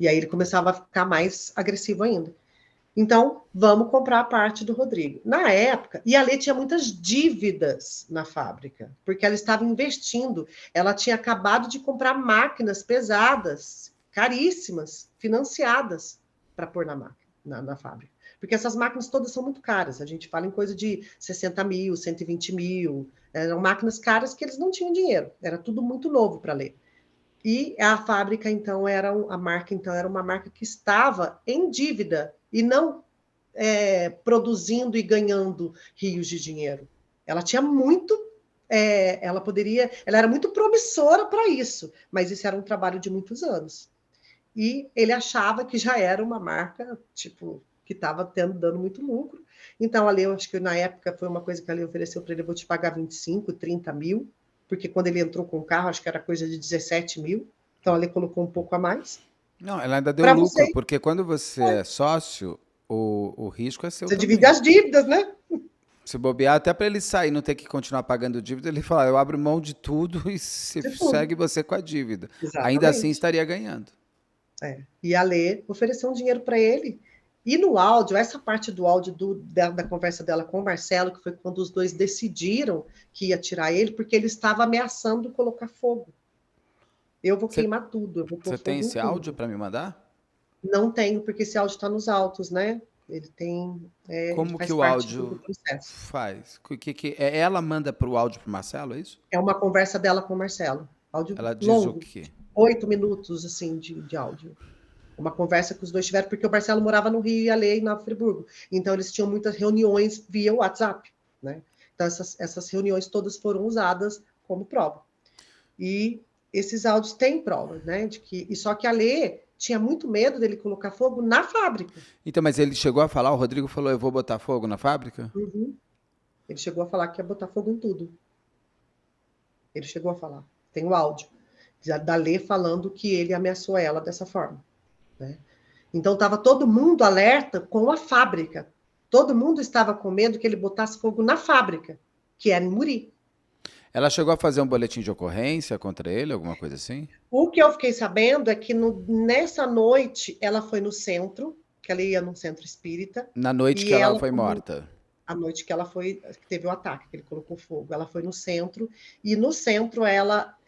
E aí ele começava a ficar mais agressivo ainda. Então, vamos comprar a parte do Rodrigo. Na época, e a Lê tinha muitas dívidas na fábrica, porque ela estava investindo. Ela tinha acabado de comprar máquinas pesadas, caríssimas, financiadas, para pôr na fábrica. Porque essas máquinas todas são muito caras. A gente fala em coisa de 60 mil, 120 mil. Eram máquinas caras que eles não tinham dinheiro. Era tudo muito novo para ler. E a fábrica, então, era uma marca que estava em dívida e não produzindo e ganhando rios de dinheiro. Ela tinha muito... ela era muito promissora para isso, mas isso era um trabalho de muitos anos. E ele achava que já era uma marca, tipo... que estava dando muito lucro. Então, a Lê, eu acho que na época foi uma coisa que a Lê ofereceu para ele, eu vou te pagar 25, 30 mil, porque quando ele entrou com o carro, acho que era coisa de 17 mil, então a Lê colocou um pouco a mais. Não, ela ainda deu lucro, porque quando você é sócio, o risco é seu Você também. divide as dívidas, né? Se bobear, até para ele sair, não ter que continuar pagando dívida, ele fala, eu abro mão de tudo e segue você com a dívida. Exatamente. Ainda assim estaria ganhando. E a Lê ofereceu um dinheiro para ele. E no áudio, essa parte do áudio da conversa dela com o Marcelo, que foi quando os dois decidiram que ia tirar ele, porque ele estava ameaçando colocar fogo. Eu vou queimar tudo. Eu vou pôr Você tem esse áudio para me mandar? Não tenho, porque esse áudio está nos autos, né? Ele tem... Como que o áudio faz? Ela manda para o áudio para o Marcelo, é isso? É uma conversa dela com o Marcelo. Áudio ela diz longo, o quê? 8 minutos, assim, de áudio. Uma conversa que os dois tiveram, porque o Marcelo morava no Rio e a Lê em Nova Friburgo. Então, eles tinham muitas reuniões via WhatsApp, né? Então, essas reuniões todas foram usadas como prova. E esses áudios têm prova, né? Só que a Lê tinha muito medo dele colocar fogo na fábrica. Então, mas ele chegou a falar, o Rodrigo falou, eu vou botar fogo na fábrica? Uhum. Ele chegou a falar que ia botar fogo em tudo. Ele chegou a falar. Tem o áudio da Lê falando que ele ameaçou ela dessa forma. Né? Então, estava todo mundo alerta com a fábrica. Todo mundo estava com medo que ele botasse fogo na fábrica, que era em Muri. Ela chegou a fazer um boletim de ocorrência contra ele, alguma coisa assim? O que eu fiquei sabendo é que nessa noite ela foi no centro, que ela ia num centro espírita, Na noite e que ela ela, foi morta. a noite que ela foi, que teve o ataque, que ele colocou fogo, ela foi no centro, e no centro ela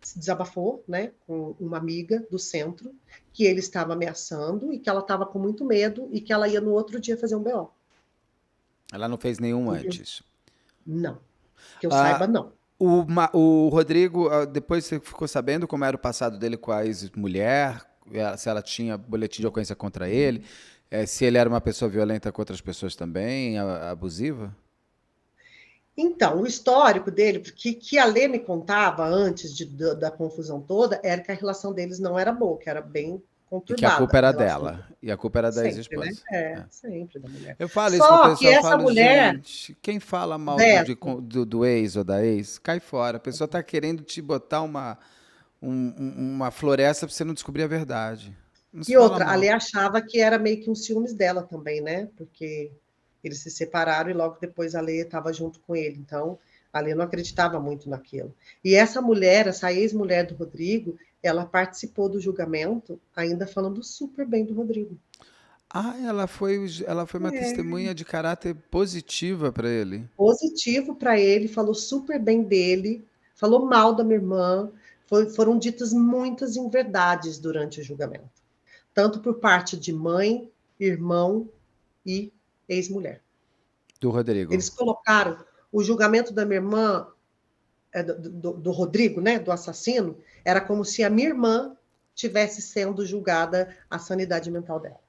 se desabafou, né, com uma amiga do centro, que ele estava ameaçando e que ela estava com muito medo e que ela ia no outro dia fazer um BO. Ela não fez nenhum antes. Não, que eu Ah, saiba, não. o Rodrigo, depois você ficou sabendo como era o passado dele com a ex-mulher, se ela tinha boletim de ocorrência contra ele, se ele era uma pessoa violenta com outras pessoas também, abusiva? Então, o histórico dele, que a Lê me contava antes da confusão toda, era que a relação deles não era boa, que era bem E que a conturbada. culpa A era relação dela. E a culpa era da sempre, né? ex-esposa. É. Sempre da mulher. Eu falo isso pro Só que pessoal, eu essa falo, mulher, gente, quem fala mal Beto, do ex ou da ex, cai fora. A pessoa tá querendo te botar uma floresta pra você não descobrir a verdade. Não se e fala outra, a mal. Lê achava que era meio que um ciúmes dela também, né? Porque eles se separaram e logo depois a Lê estava junto com ele. Então, a Lê não acreditava muito naquilo. E essa mulher, essa ex-mulher do Rodrigo, ela participou do julgamento, ainda falando super bem do Rodrigo. Ah, ela foi uma testemunha de caráter positiva para ele. Positivo para ele, falou super bem dele, falou mal da minha irmã. Foram ditas muitas inverdades durante o julgamento, tanto por parte de mãe, irmão e ex-mulher. Do Rodrigo. Eles colocaram o julgamento da minha irmã, do Rodrigo, né, do assassino, era como se a minha irmã tivesse sendo julgada a sanidade mental dela.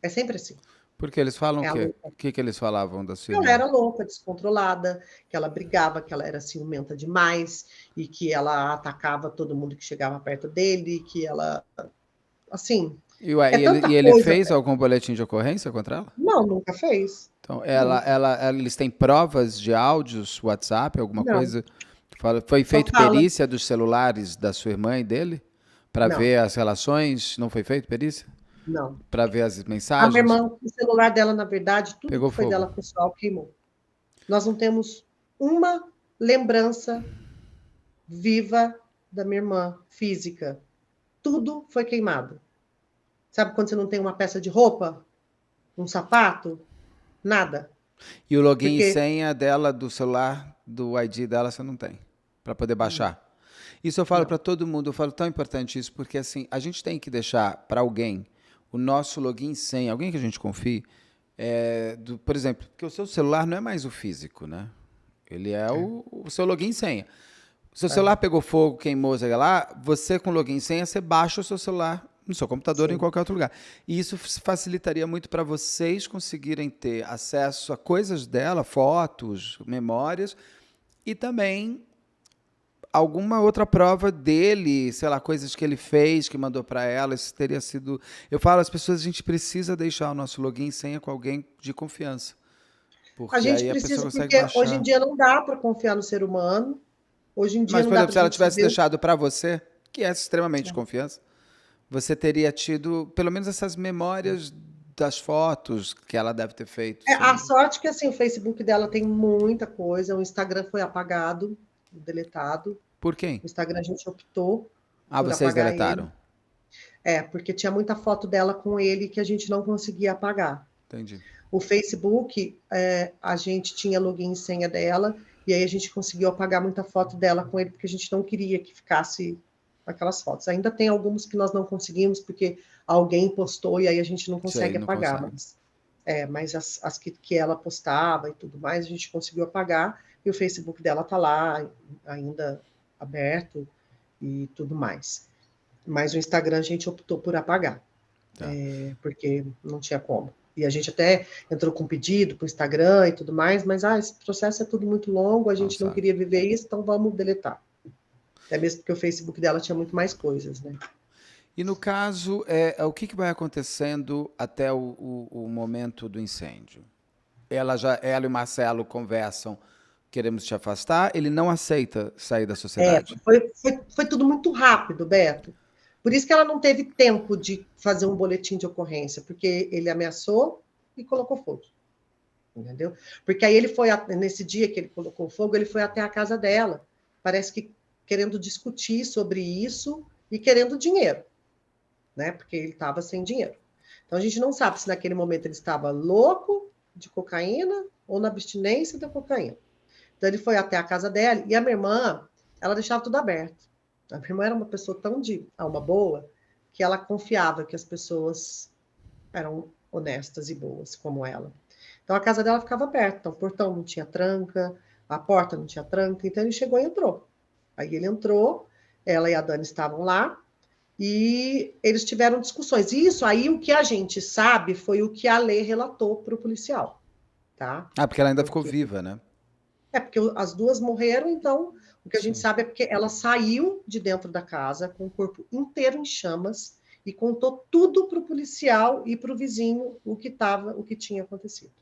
É sempre assim. Porque eles falam o É a quê? louca. O que que eles falavam da sua Ela irmã? era louca, descontrolada, que ela brigava, que ela era ciumenta demais e que ela atacava todo mundo que chegava perto dele, que ela, assim, é tanta E ele coisa. fez algum boletim de ocorrência contra ela? Não, nunca fez. Então, Nunca. eles têm provas de áudios, WhatsApp, alguma Não. coisa? Foi Só feito fala. perícia dos celulares da sua irmã e dele? Para Não, ver as relações? Não foi feito perícia? não. Para ver as A minha mensagens? irmã, o celular dela, na verdade, tudo Pegou que foi dela fogo. pessoal queimou. Nós não temos uma lembrança viva da minha irmã, física. Tudo foi queimado. Sabe quando você não tem uma peça de roupa? Um sapato? Nada. E o login e Porque senha dela, do celular, do ID dela, você não tem, para poder baixar. Isso eu falo não. para todo mundo, eu falo tão importante isso, porque assim, a gente tem que deixar para alguém o nosso login e senha, alguém que a gente confie, por exemplo, porque o seu celular não é mais o físico, né? Ele é o seu login e senha. O seu celular pegou fogo, queimou, sei lá, você com login e senha, você baixa o seu celular no seu computador ou em Sim. qualquer outro lugar. E isso facilitaria muito para vocês conseguirem ter acesso a coisas dela, fotos, memórias, e também alguma outra prova dele, sei lá, coisas que ele fez, que mandou para ela, isso teria sido... Eu falo às pessoas, a gente precisa deixar o nosso login e senha com alguém de confiança, A porque gente aí a pessoa precisa, consegue porque hoje em baixar. dia não dá para confiar no ser humano. Hoje em dia Mas, não por dá exemplo, para se a ela gente tivesse saber. deixado para você, que é extremamente de confiança, você teria tido pelo menos essas memórias das fotos que ela deve ter feito. A sorte que assim, o Facebook dela tem muita coisa, o Instagram foi apagado, deletado. Por quem? O Instagram a gente optou Ah, por vocês apagar ele. deletaram. Porque tinha muita foto dela com ele que a gente não conseguia apagar. Entendi. O Facebook, a gente tinha login e senha dela, e aí a gente conseguiu apagar muita foto dela com ele, porque a gente não queria que ficasse aquelas fotos. Ainda tem algumas que nós não conseguimos, porque alguém postou e aí a gente não Sei, consegue não apagar. consegue. Mas as que ela postava e tudo mais, a gente conseguiu apagar, e o Facebook dela tá lá, ainda aberto e tudo mais. Mas o Instagram a gente optou por apagar, Tá. porque não tinha como. E a gente até entrou com pedido para o Instagram e tudo mais, mas esse processo é tudo muito longo, a gente não sabe. queria viver isso, então vamos deletar. Até mesmo porque o Facebook dela tinha muito mais coisas, né? E no caso, o que vai acontecendo até o momento do incêndio? Ela e o Marcelo conversam, queremos te afastar, ele não aceita sair da sociedade. Foi tudo muito rápido, Beto. Por isso que ela não teve tempo de fazer um boletim de ocorrência, porque ele ameaçou e colocou fogo. entendeu? Porque aí ele foi, nesse dia que ele colocou fogo, ele foi até a casa dela, parece que querendo discutir sobre isso e querendo dinheiro, né? Porque ele estava sem dinheiro. Então a gente não sabe se naquele momento ele estava louco de cocaína ou na abstinência da cocaína. Então ele foi até a casa dela e a minha irmã, ela deixava tudo aberto. A minha irmã era uma pessoa tão de alma boa que ela confiava que as pessoas eram honestas e boas como ela. Então a casa dela ficava aberta, então o portão não tinha tranca, a porta não tinha tranca, então ele chegou e entrou. Aí ele entrou, ela e a Dani estavam lá, e eles tiveram discussões. Isso aí, o que a gente sabe, foi o que a Lê relatou para o policial, tá? Ah, porque ela ainda ficou viva, né? Porque as duas morreram, então o que a gente Sim. sabe é porque ela saiu de dentro da casa com o corpo inteiro em chamas e contou tudo para o policial e para o vizinho o que tinha acontecido.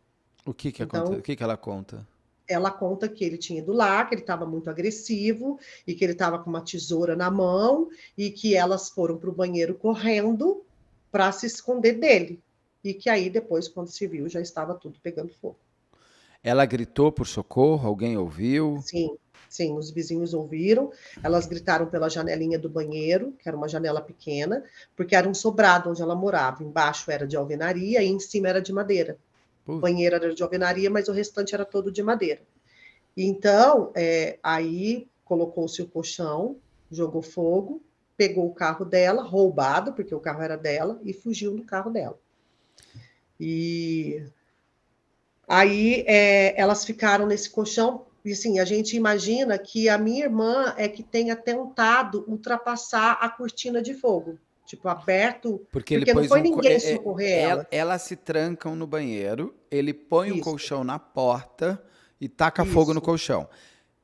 O que Então, o que ela conta? ela conta que ele tinha ido lá, que ele estava muito agressivo e que ele estava com uma tesoura na mão e que elas foram para o banheiro correndo para se esconder dele. E que aí, depois, quando se viu, já estava tudo pegando fogo. Ela gritou por socorro? Alguém ouviu? Sim, sim, os vizinhos ouviram. Elas gritaram pela janelinha do banheiro, que era uma janela pequena, porque era um sobrado onde ela morava. Embaixo era de alvenaria e em cima era de madeira. O banheiro era de alvenaria, mas o restante era todo de madeira. Então, aí colocou-se o colchão, jogou fogo, pegou o carro dela, roubado, porque o carro era dela, e fugiu no carro dela. E aí elas ficaram nesse colchão, e assim, a gente imagina que a minha irmã é que tenha tentado ultrapassar a cortina de fogo. Tipo, aberto, Porque ele não pôs foi ninguém socorrer ela. Elas se trancam no banheiro, ele põe um Isso, colchão na porta e taca fogo no isso, colchão.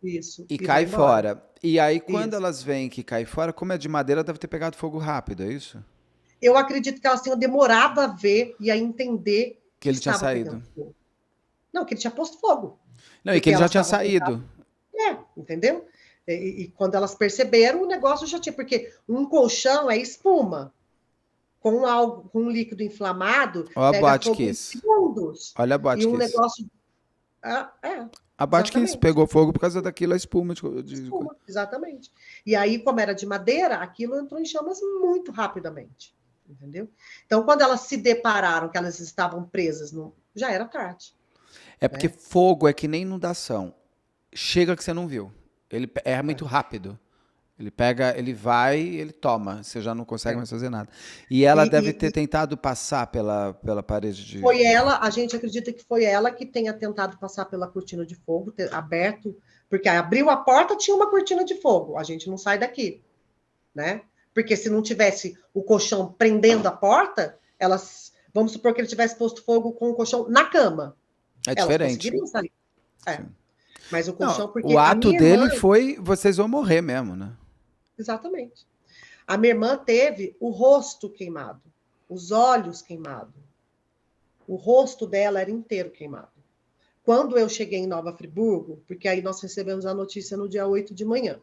isso. E E vai cai embora. fora. E aí, quando Isso. elas veem que cai fora, como é de madeira, deve ter pegado fogo rápido, é isso? Eu acredito que elas tenham demorado a ver e a entender Que que ele tinha estava pegando saído. fogo. Não, que ele tinha posto fogo. Não, e que Porque ele já elas tinha estavam saído. entendeu? E quando elas perceberam, o negócio já tinha, porque um colchão é espuma. Com algo, com um líquido inflamado, Olha a pega fogo em Botkiss. segundos. Olha a E um Botkiss. negócio. A Botkiss Exatamente. pegou fogo por causa daquilo, a espuma de... Espuma, exatamente. E aí, como era de madeira, aquilo entrou em chamas muito rapidamente. Entendeu? Então, quando elas se depararam que elas estavam presas, já era tarde. É porque Né? fogo é que nem inundação. Chega que você não viu. Ele é muito rápido. Ele pega, ele vai, ele toma. Você já não consegue mais fazer nada. E ela deve ter tentado passar pela parede de... Foi ela, a gente acredita que foi ela que tenha tentado passar pela cortina de fogo, ter aberto, porque abriu a porta, tinha uma cortina de fogo. A gente não sai daqui, né? Porque se não tivesse o colchão prendendo a porta, vamos supor que ele tivesse posto fogo com o colchão na cama. É Elas diferente. conseguiriam sair. Mas o colchão, Não, porque o a ato minha dele irmã... foi, vocês vão morrer mesmo, né? Exatamente. A minha irmã teve o rosto queimado, os olhos queimados. O rosto dela era inteiro queimado. Quando eu cheguei em Nova Friburgo, porque aí nós recebemos a notícia no dia 8 de manhã,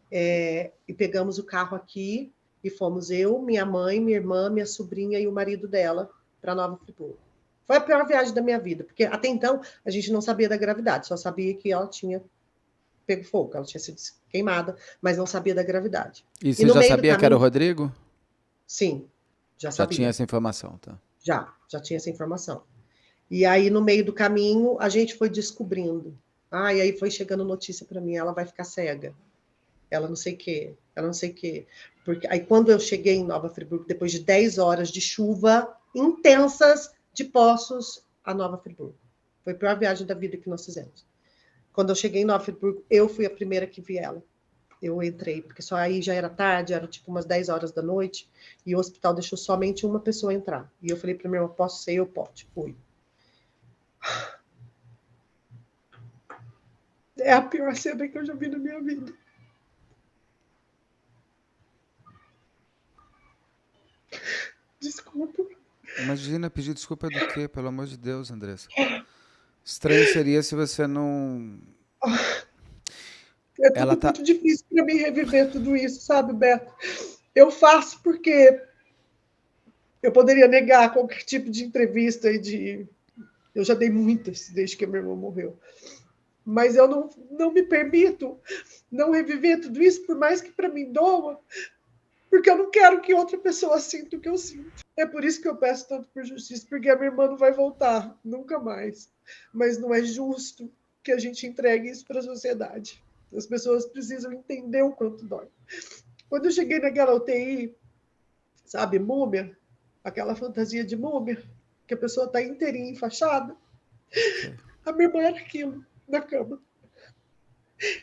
e pegamos o carro aqui e fomos eu, minha mãe, minha irmã, minha sobrinha e o marido dela para Nova Friburgo. Foi a pior viagem da minha vida, porque até então a gente não sabia da gravidade, só sabia que ela tinha pego fogo, ela tinha sido queimada, mas não sabia da gravidade. E você já sabia que era o Rodrigo? Sim, já Já sabia. tinha essa informação, tá? Já tinha essa informação. E aí, no meio do caminho, a gente foi descobrindo. E aí foi chegando notícia para mim, ela vai ficar cega. Ela não sei o quê, ela não sei o quê. Porque aí, quando eu cheguei em Nova Friburgo, depois de 10 horas de chuva intensas de Poços a Nova Friburgo. Foi a pior viagem da vida que nós fizemos. Quando eu cheguei em Nova Friburgo, eu fui a primeira que vi ela. Eu entrei, porque só aí já era tarde, era tipo umas 10 horas da noite, e o hospital deixou somente uma pessoa entrar. E eu falei para minha irmã, posso ser? Eu posso. Fui. É a pior cena que eu já vi na minha vida. Desculpa. Imagina pedir desculpa do quê? Pelo amor de Deus, Andressa. Estranho seria se você não... É tudo muito difícil para mim reviver tudo isso, sabe, Beto? Eu faço porque eu poderia negar qualquer tipo de entrevista e de Eu já dei muitas desde que a minha irmã morreu. Mas eu não me permito não reviver tudo isso, por mais que para mim doa, porque eu não quero que outra pessoa sinta o que eu sinto. É por isso que eu peço tanto por justiça, porque a minha irmã não vai voltar, nunca mais. Mas não é justo que a gente entregue isso para a sociedade. As pessoas precisam entender o quanto dói. Quando eu cheguei naquela UTI, sabe, múmia, aquela fantasia de múmia, que a pessoa está inteirinha, enfaixada, a minha irmã era aquilo, na cama.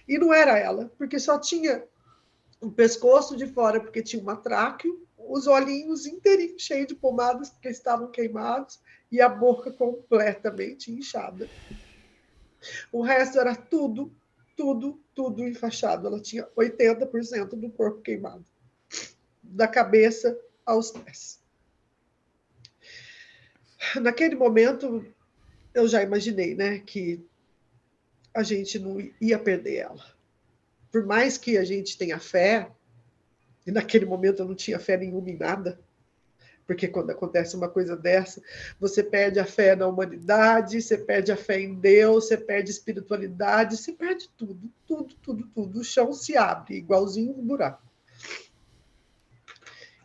E não era ela, porque só tinha o pescoço de fora, porque tinha uma tráqueo, os olhinhos inteirinhos cheios de pomadas, porque estavam queimados, e a boca completamente inchada. O resto era tudo enfaixado. Ela tinha 80% do corpo queimado, da cabeça aos pés. Naquele momento, eu já imaginei, né, que a gente não ia perder ela. Por mais que a gente tenha fé, e naquele momento eu não tinha fé nenhuma em nada, porque quando acontece uma coisa dessa, você perde a fé na humanidade, você perde a fé em Deus, você perde a espiritualidade, você perde tudo. O chão se abre, igualzinho um buraco.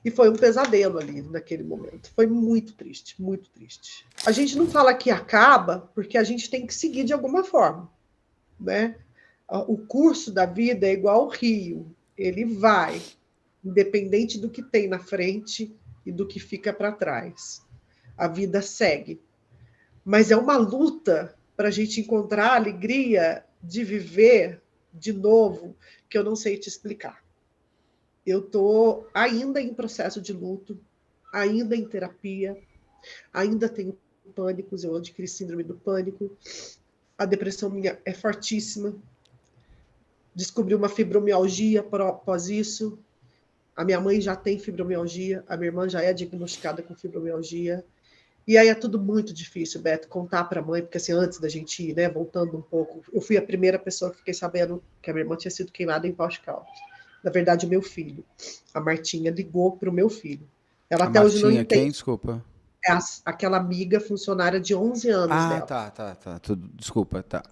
E foi um pesadelo ali naquele momento. Foi muito triste, muito triste. A gente não fala que acaba, porque a gente tem que seguir de alguma forma, né? O curso da vida é igual ao rio. Ele vai, independente do que tem na frente e do que fica para trás. A vida segue. Mas é uma luta para a gente encontrar a alegria de viver de novo, que eu não sei te explicar. Eu estou ainda em processo de luto, ainda em terapia, ainda tenho pânicos, eu adquiri síndrome do pânico, a depressão minha é fortíssima, descobri uma fibromialgia após isso, a minha mãe já tem fibromialgia, a minha irmã já é diagnosticada com fibromialgia, e aí é tudo muito difícil, Beto, contar para a mãe, porque assim, antes da gente ir, né, voltando um pouco, eu fui a primeira pessoa que fiquei sabendo que a minha irmã tinha sido queimada em Poços de Caldas. Na verdade, o meu filho. A Martinha ligou para o meu filho. Ela A até hoje não Martinha, quem? entende. Desculpa. É aquela amiga funcionária de 11 anos Ah, dela. tá. Desculpa, tá.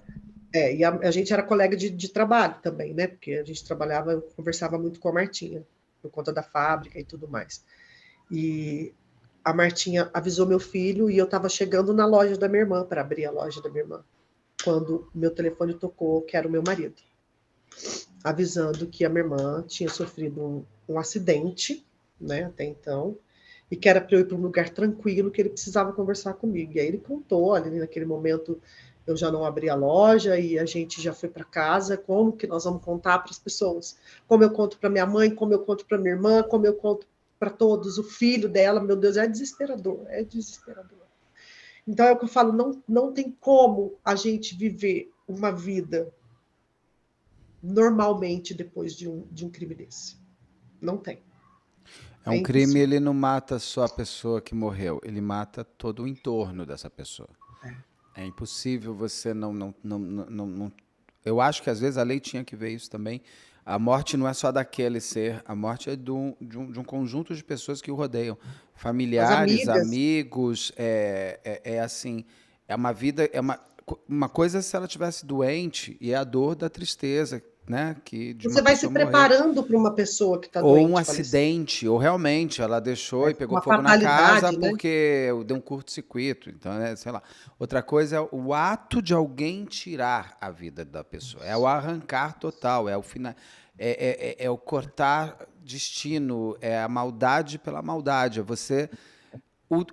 E a gente era colega de trabalho também, né? Porque a gente trabalhava, eu conversava muito com a Martinha, por conta da fábrica e tudo mais. E a Martinha avisou meu filho e eu estava chegando na loja da minha irmã, para abrir a loja da minha irmã, quando meu telefone tocou, que era o meu marido, avisando que a minha irmã tinha sofrido um acidente, né, até então, e que era para eu ir para um lugar tranquilo, que ele precisava conversar comigo. E aí ele contou, olha, naquele momento eu já não abri a loja e a gente já foi para casa, como que nós vamos contar para as pessoas? Como eu conto para minha mãe, como eu conto para minha irmã, como eu conto para todos, o filho dela, meu Deus, é desesperador, é desesperador. Então é o que eu falo, não tem como a gente viver uma vida normalmente depois de um crime desse. Não tem. É um crime, ele não mata só a pessoa que morreu, ele mata todo o entorno dessa pessoa. É impossível você não. Eu acho que às vezes a lei tinha que ver isso também. A morte não é só daquele ser, a morte é de um conjunto de pessoas que o rodeiam. Familiares, amigos, assim, é uma vida, é uma coisa se ela estivesse doente, e é a dor da tristeza, né? Que de Você uma vai se pessoa morrer. preparando para uma pessoa que está Ou doente. um acidente, ou realmente ela deixou e pegou uma fogo na casa, fatalidade, né? porque deu um curto-circuito. Então, né, sei lá. Outra coisa é o ato de alguém tirar a vida da pessoa. É o arrancar total, é o final, é o cortar destino, é a maldade pela maldade. É você,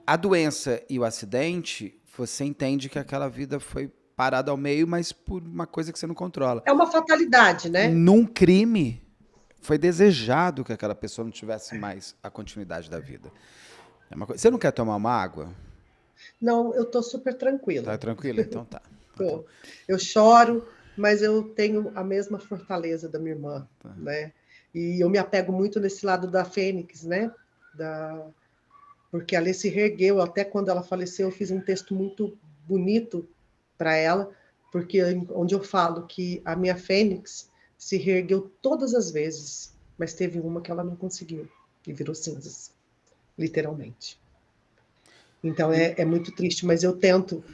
a doença e o acidente, você entende que aquela vida foi parada ao meio, mas por uma coisa que você não controla. É uma fatalidade, né? Num crime, foi desejado que aquela pessoa não tivesse mais a continuidade da vida. É uma coisa. Você não quer tomar uma água? Não, eu estou super tranquila. Tá tranquila? Então tá. Eu choro, mas eu tenho a mesma fortaleza da minha irmã, né? E eu me apego muito nesse lado da Fênix, né? Porque a Lê se reergueu, até quando ela faleceu, eu fiz um texto muito bonito para ela, porque onde eu falo que a minha Fênix se reergueu todas as vezes, mas teve uma que ela não conseguiu, e virou cinzas, literalmente. Então é muito triste, mas eu tento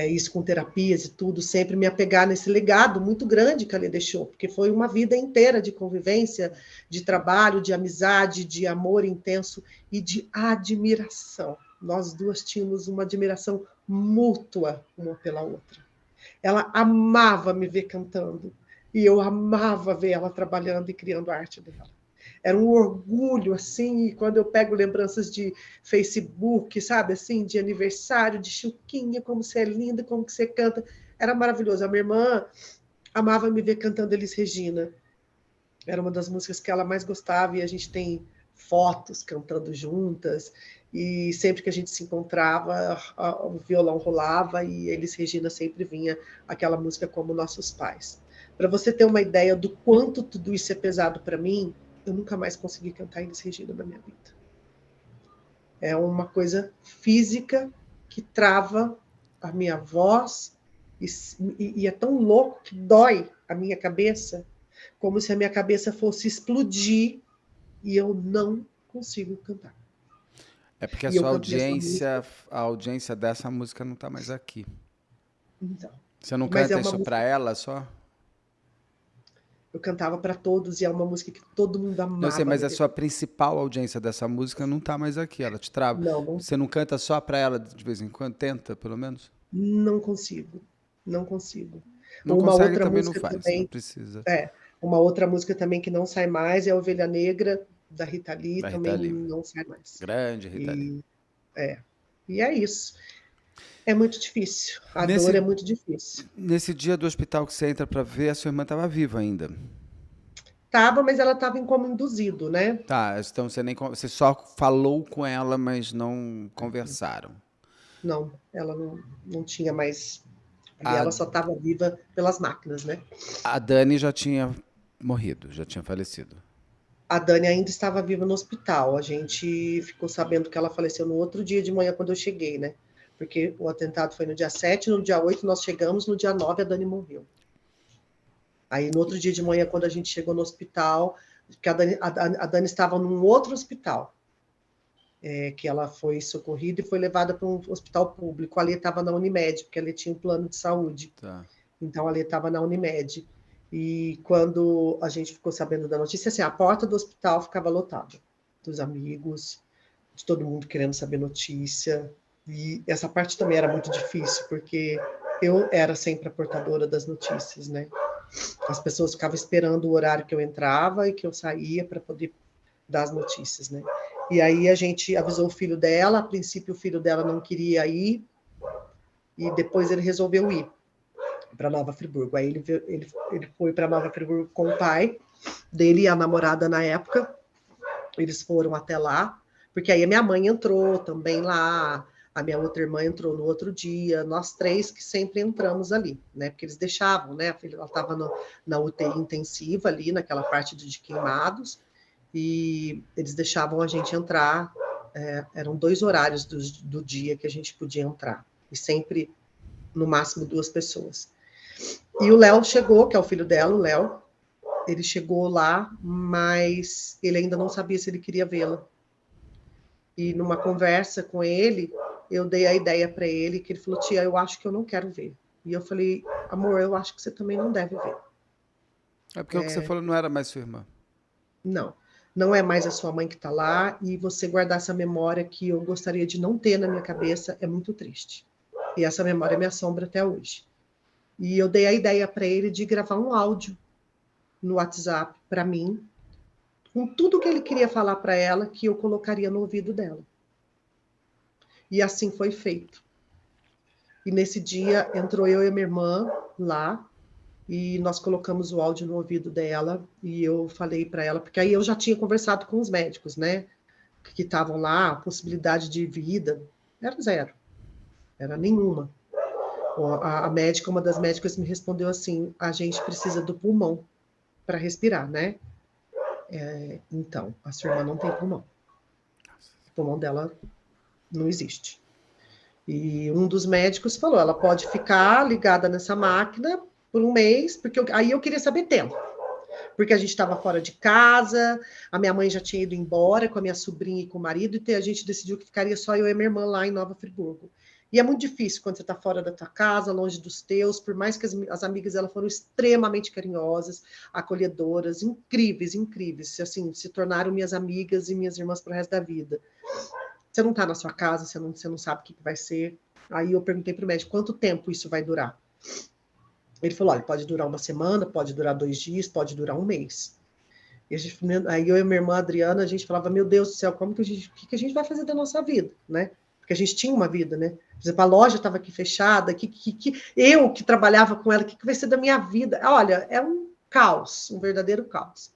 isso com terapias e tudo, sempre me apegar nesse legado muito grande que a Lê deixou, porque foi uma vida inteira de convivência, de trabalho, de amizade, de amor intenso e de admiração. Nós duas tínhamos uma admiração mútua uma pela outra. Ela amava me ver cantando e eu amava ver ela trabalhando e criando a arte dela. Era um orgulho, assim, e quando eu pego lembranças de Facebook, sabe, assim, de aniversário, de Chuquinha, como você é linda, como que você canta, era maravilhoso. A minha irmã amava me ver cantando Elis Regina. Era uma das músicas que ela mais gostava e a gente tem fotos cantando juntas. E sempre que a gente se encontrava, o violão rolava e Elis Regina sempre vinha aquela música como Nossos Pais. Para você ter uma ideia do quanto tudo isso é pesado para mim, eu nunca mais consegui cantar Elis Regina na minha vida. É uma coisa física que trava a minha voz e é tão louco que dói a minha cabeça, como se a minha cabeça fosse explodir e eu não consigo cantar. É porque a E eu sua cantei essa música. a audiência dessa música não está mais aqui. Então, Você não mas é canta uma isso para música ela só? eu cantava para todos e é uma música que todo mundo Não sei, amava mas na a sua TV. principal audiência dessa música não está mais aqui, ela te trava. Não, Você não canta só para ela de vez em quando? Tenta, pelo menos? não consigo. Não consigo. Não Uma consegue, outra também não música faz, não também, precisa. uma outra música também que não sai mais é a Ovelha Negra, da Rita Lee, Da Rita também Lee. não sai mais. Grande Rita Lee. E é isso. É muito difícil. A dor Nesse, é muito difícil. nesse dia do hospital que você entra para ver, a sua irmã estava viva ainda. Tava, mas ela estava em coma induzido, né? Tá, então você só falou com ela, mas não conversaram. Não, ela não tinha mais. Ali A, ela só estava viva pelas máquinas, né? a Dani já tinha morrido, já tinha falecido. A Dani ainda estava viva no hospital. A gente ficou sabendo que ela faleceu no outro dia de manhã, quando eu cheguei, né? Porque o atentado foi no dia 7, no dia 8 nós chegamos, no dia 9 a Dani morreu. Aí no outro dia de manhã, quando a gente chegou no hospital, que a Dani estava num outro hospital, que ela foi socorrida e foi levada para um hospital público. Ali estava na Unimed, porque ali tinha um plano de saúde. Tá. Então ali estava na Unimed. E quando a gente ficou sabendo da notícia, assim, a porta do hospital ficava lotada, dos amigos, de todo mundo querendo saber notícia. E essa parte também era muito difícil, porque eu era sempre a portadora das notícias, né? As pessoas ficavam esperando o horário que eu entrava e que eu saía para poder dar as notícias, né? E aí a gente avisou o filho dela, a princípio o filho dela não queria ir, e depois ele resolveu ir para Nova Friburgo. Aí ele foi para Nova Friburgo com o pai dele e a namorada na época. Eles foram até lá, porque aí a minha mãe entrou também lá, a minha outra irmã entrou no outro dia, nós três que sempre entramos ali, né? Porque eles deixavam, né? A filha, ela estava na UTI intensiva ali, naquela parte de queimados, e eles deixavam a gente entrar. Eram 2 horários do dia que a gente podia entrar, e sempre, no máximo, 2 pessoas. E o Léo chegou, que é o filho dela, o Léo, ele chegou lá, mas ele ainda não sabia se ele queria vê-la. E numa conversa com ele, eu dei a ideia para ele, que ele falou, tia, eu acho que eu não quero ver. E eu falei, amor, eu acho que você também não deve ver. É porque o que você falou não era mais sua irmã. Não é mais a sua mãe que está lá, e você guardar essa memória que eu gostaria de não ter na minha cabeça é muito triste. E essa memória me assombra até hoje. E eu dei a ideia para ele de gravar um áudio no WhatsApp para mim, com tudo que ele queria falar para ela, que eu colocaria no ouvido dela. E assim foi feito. E nesse dia entrou eu e minha irmã lá, e nós colocamos o áudio no ouvido dela, e eu falei para ela, porque aí eu já tinha conversado com os médicos, né, que estavam lá, a possibilidade de vida era 0, era nenhuma. A médica, uma das médicas me respondeu assim, a gente precisa do pulmão para respirar, né? Então, a sua irmã não tem pulmão. O pulmão dela não existe. E um dos médicos falou, ela pode ficar ligada nessa máquina por 1 mês, porque aí eu queria saber tempo. Porque a gente estava fora de casa, a minha mãe já tinha ido embora com a minha sobrinha e com o marido, e a gente decidiu que ficaria só eu e minha irmã lá em Nova Friburgo. E é muito difícil quando você está fora da tua casa, longe dos teus, por mais que as amigas elas foram extremamente carinhosas, acolhedoras, incríveis, incríveis, assim, se tornaram minhas amigas e minhas irmãs para o resto da vida. Você não está na sua casa, você não sabe o que vai ser. Aí eu perguntei para o médico, quanto tempo isso vai durar? Ele falou, olha, pode durar uma semana, pode durar 2 dias, pode durar um mês. E aí eu e minha irmã Adriana, a gente falava, meu Deus do céu, o que a gente vai fazer da nossa vida, né? Porque a gente tinha uma vida, né? Por exemplo, a loja estava aqui fechada, eu que trabalhava com ela, o que vai ser da minha vida? Olha, é um caos, um verdadeiro caos.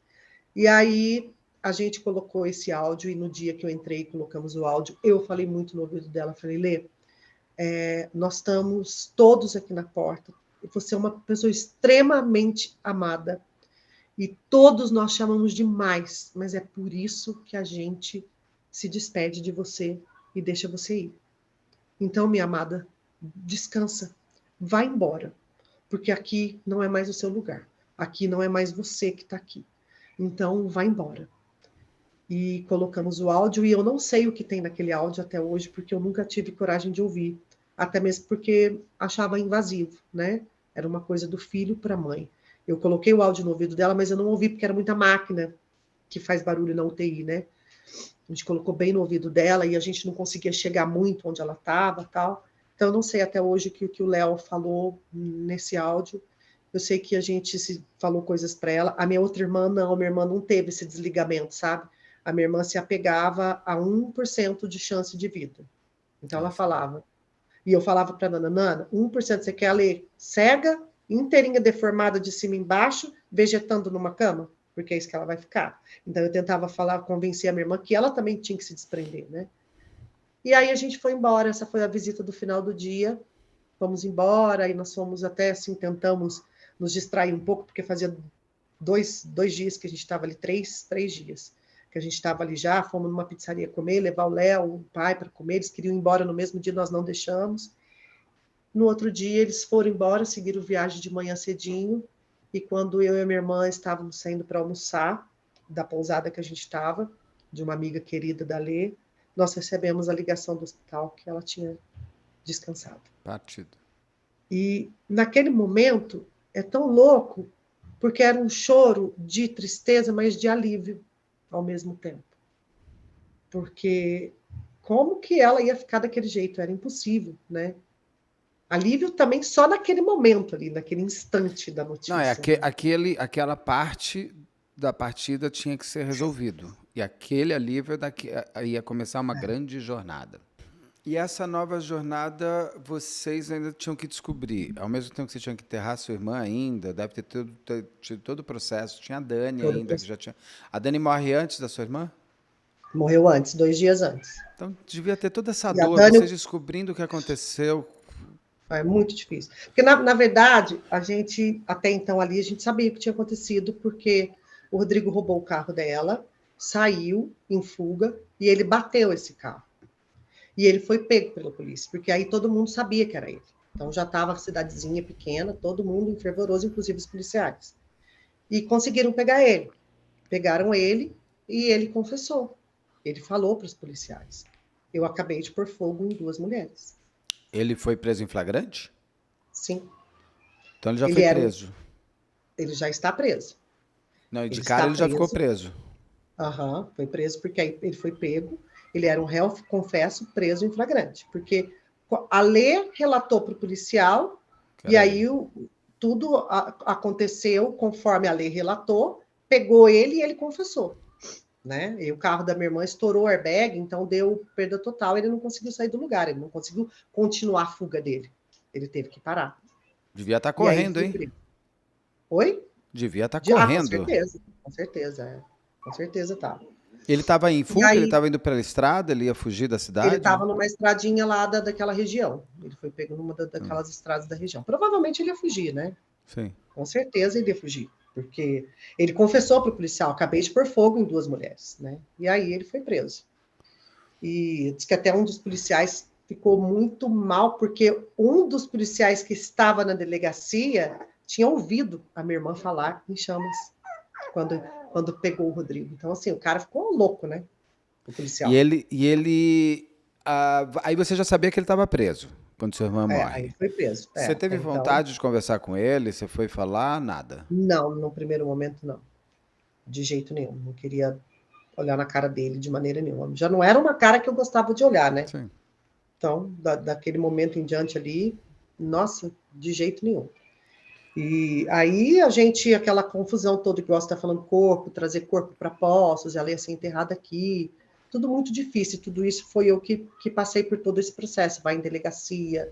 E aí a gente colocou esse áudio, e no dia que eu entrei, colocamos o áudio, eu falei muito no ouvido dela, falei, Lê, nós estamos todos aqui na porta, você é uma pessoa extremamente amada, e todos nós chamamos demais, mas é por isso que a gente se despede de você e deixa você ir. Então, minha amada, descansa, vai embora, porque aqui não é mais o seu lugar, aqui não é mais você que está aqui. Então, vai embora. E colocamos o áudio, e eu não sei o que tem naquele áudio até hoje, porque eu nunca tive coragem de ouvir, até mesmo porque achava invasivo, né? Era uma coisa do filho para a mãe. Eu coloquei o áudio no ouvido dela, mas eu não ouvi porque era muita máquina que faz barulho na UTI, né? A gente colocou bem no ouvido dela e a gente não conseguia chegar muito onde ela estava, tal. Então, eu não sei até hoje o que o Léo falou nesse áudio. Eu sei que a gente falou coisas para ela. A minha outra irmã, não. A minha irmã não teve esse desligamento, sabe? A minha irmã se apegava a 1% de chance de vida. Então, ela falava. E eu falava para a Nana, 1% você quer ler cega, inteirinha deformada de cima e embaixo, vegetando numa cama? Porque é isso que ela vai ficar. Então, eu tentava convencer a minha irmã que ela também tinha que se desprender, né? E aí a gente foi embora, essa foi a visita do final do dia, fomos embora, e nós fomos até, assim, tentamos nos distrair um pouco, porque fazia dois dias que a gente estava ali, três dias que a gente estava ali já, fomos numa pizzaria comer, levar o Léo, o pai para comer, eles queriam ir embora no mesmo dia, nós não deixamos. No outro dia, eles foram embora, seguiram viagem de manhã cedinho, e quando eu e a minha irmã estávamos saindo para almoçar, da pousada que a gente estava, de uma amiga querida da Lê, nós recebemos a ligação do hospital que ela tinha descansado. Partido. E naquele momento, é tão louco, porque era um choro de tristeza, mas de alívio ao mesmo tempo. Porque como que ela ia ficar daquele jeito? Era impossível, né? Alívio também só naquele momento ali, naquele instante da notícia. Não, aquela parte da partida tinha que ser resolvido. E aquele alívio ia começar uma grande jornada. E essa nova jornada vocês ainda tinham que descobrir. Ao mesmo tempo que vocês tinham que enterrar sua irmã ainda, deve ter tido todo o processo. Tinha a Dani ainda, que já tinha... A Dani morre antes da sua irmã? Morreu antes, 2 dias antes. Então devia ter toda essa E dor, Dani... vocês descobrindo o que aconteceu. É muito difícil. Porque, na verdade, a gente, até então ali, a gente sabia o que tinha acontecido, porque o Rodrigo roubou o carro dela, saiu em fuga, e ele bateu esse carro. E ele foi pego pela polícia, porque aí todo mundo sabia que era ele. Então já estava a cidadezinha pequena, todo mundo fervoroso, inclusive os policiais. E conseguiram pegar ele. Pegaram ele e ele confessou. Ele falou para os policiais: eu acabei de pôr fogo em 2 mulheres. Ele foi preso em flagrante? Sim. Então ele já foi preso. Ele já está preso. Não, e de cara ele já ficou preso. Aham, foi preso porque aí ele foi pego. Ele era um réu, confesso, preso em flagrante. Porque a Lê relatou para o policial, e aí tudo aconteceu conforme a Lê relatou, pegou ele e ele confessou. Né? E o carro da minha irmã estourou o airbag, então deu perda total, ele não conseguiu sair do lugar, ele não conseguiu continuar a fuga dele. Ele teve que parar. Devia estar correndo, hein? Oi? Devia estar correndo. Com certeza. Com certeza estava. Ele estava em fuga, ele estava indo pela estrada, ele ia fugir da cidade? Ele estava numa estradinha lá daquela região. Ele foi pego numa daquelas estradas da região. Provavelmente ele ia fugir, né? Sim. Com certeza ele ia fugir. Porque ele confessou para o policial: acabei de pôr fogo em 2 mulheres, né? E aí ele foi preso. E diz que até um dos policiais ficou muito mal, porque um dos policiais que estava na delegacia tinha ouvido a minha irmã falar em chamas quando pegou o Rodrigo. Então, assim, o cara ficou louco, né? O policial. Aí você já sabia que ele estava preso. quando sua irmã Aí morre. foi preso. Você teve Então, vontade de conversar com ele? Você foi falar? Nada. não, no primeiro momento não, de jeito nenhum. Não queria olhar na cara dele de maneira nenhuma. Já não era uma cara que eu gostava de olhar, né? Sim. Então, daquele momento em diante ali, nossa, de jeito nenhum. E aí a gente, aquela confusão toda que você está falando, corpo, trazer corpo para Poços, ela ia ser enterrada aqui, tudo muito difícil, tudo isso foi eu que passei por todo esse processo, vai em delegacia,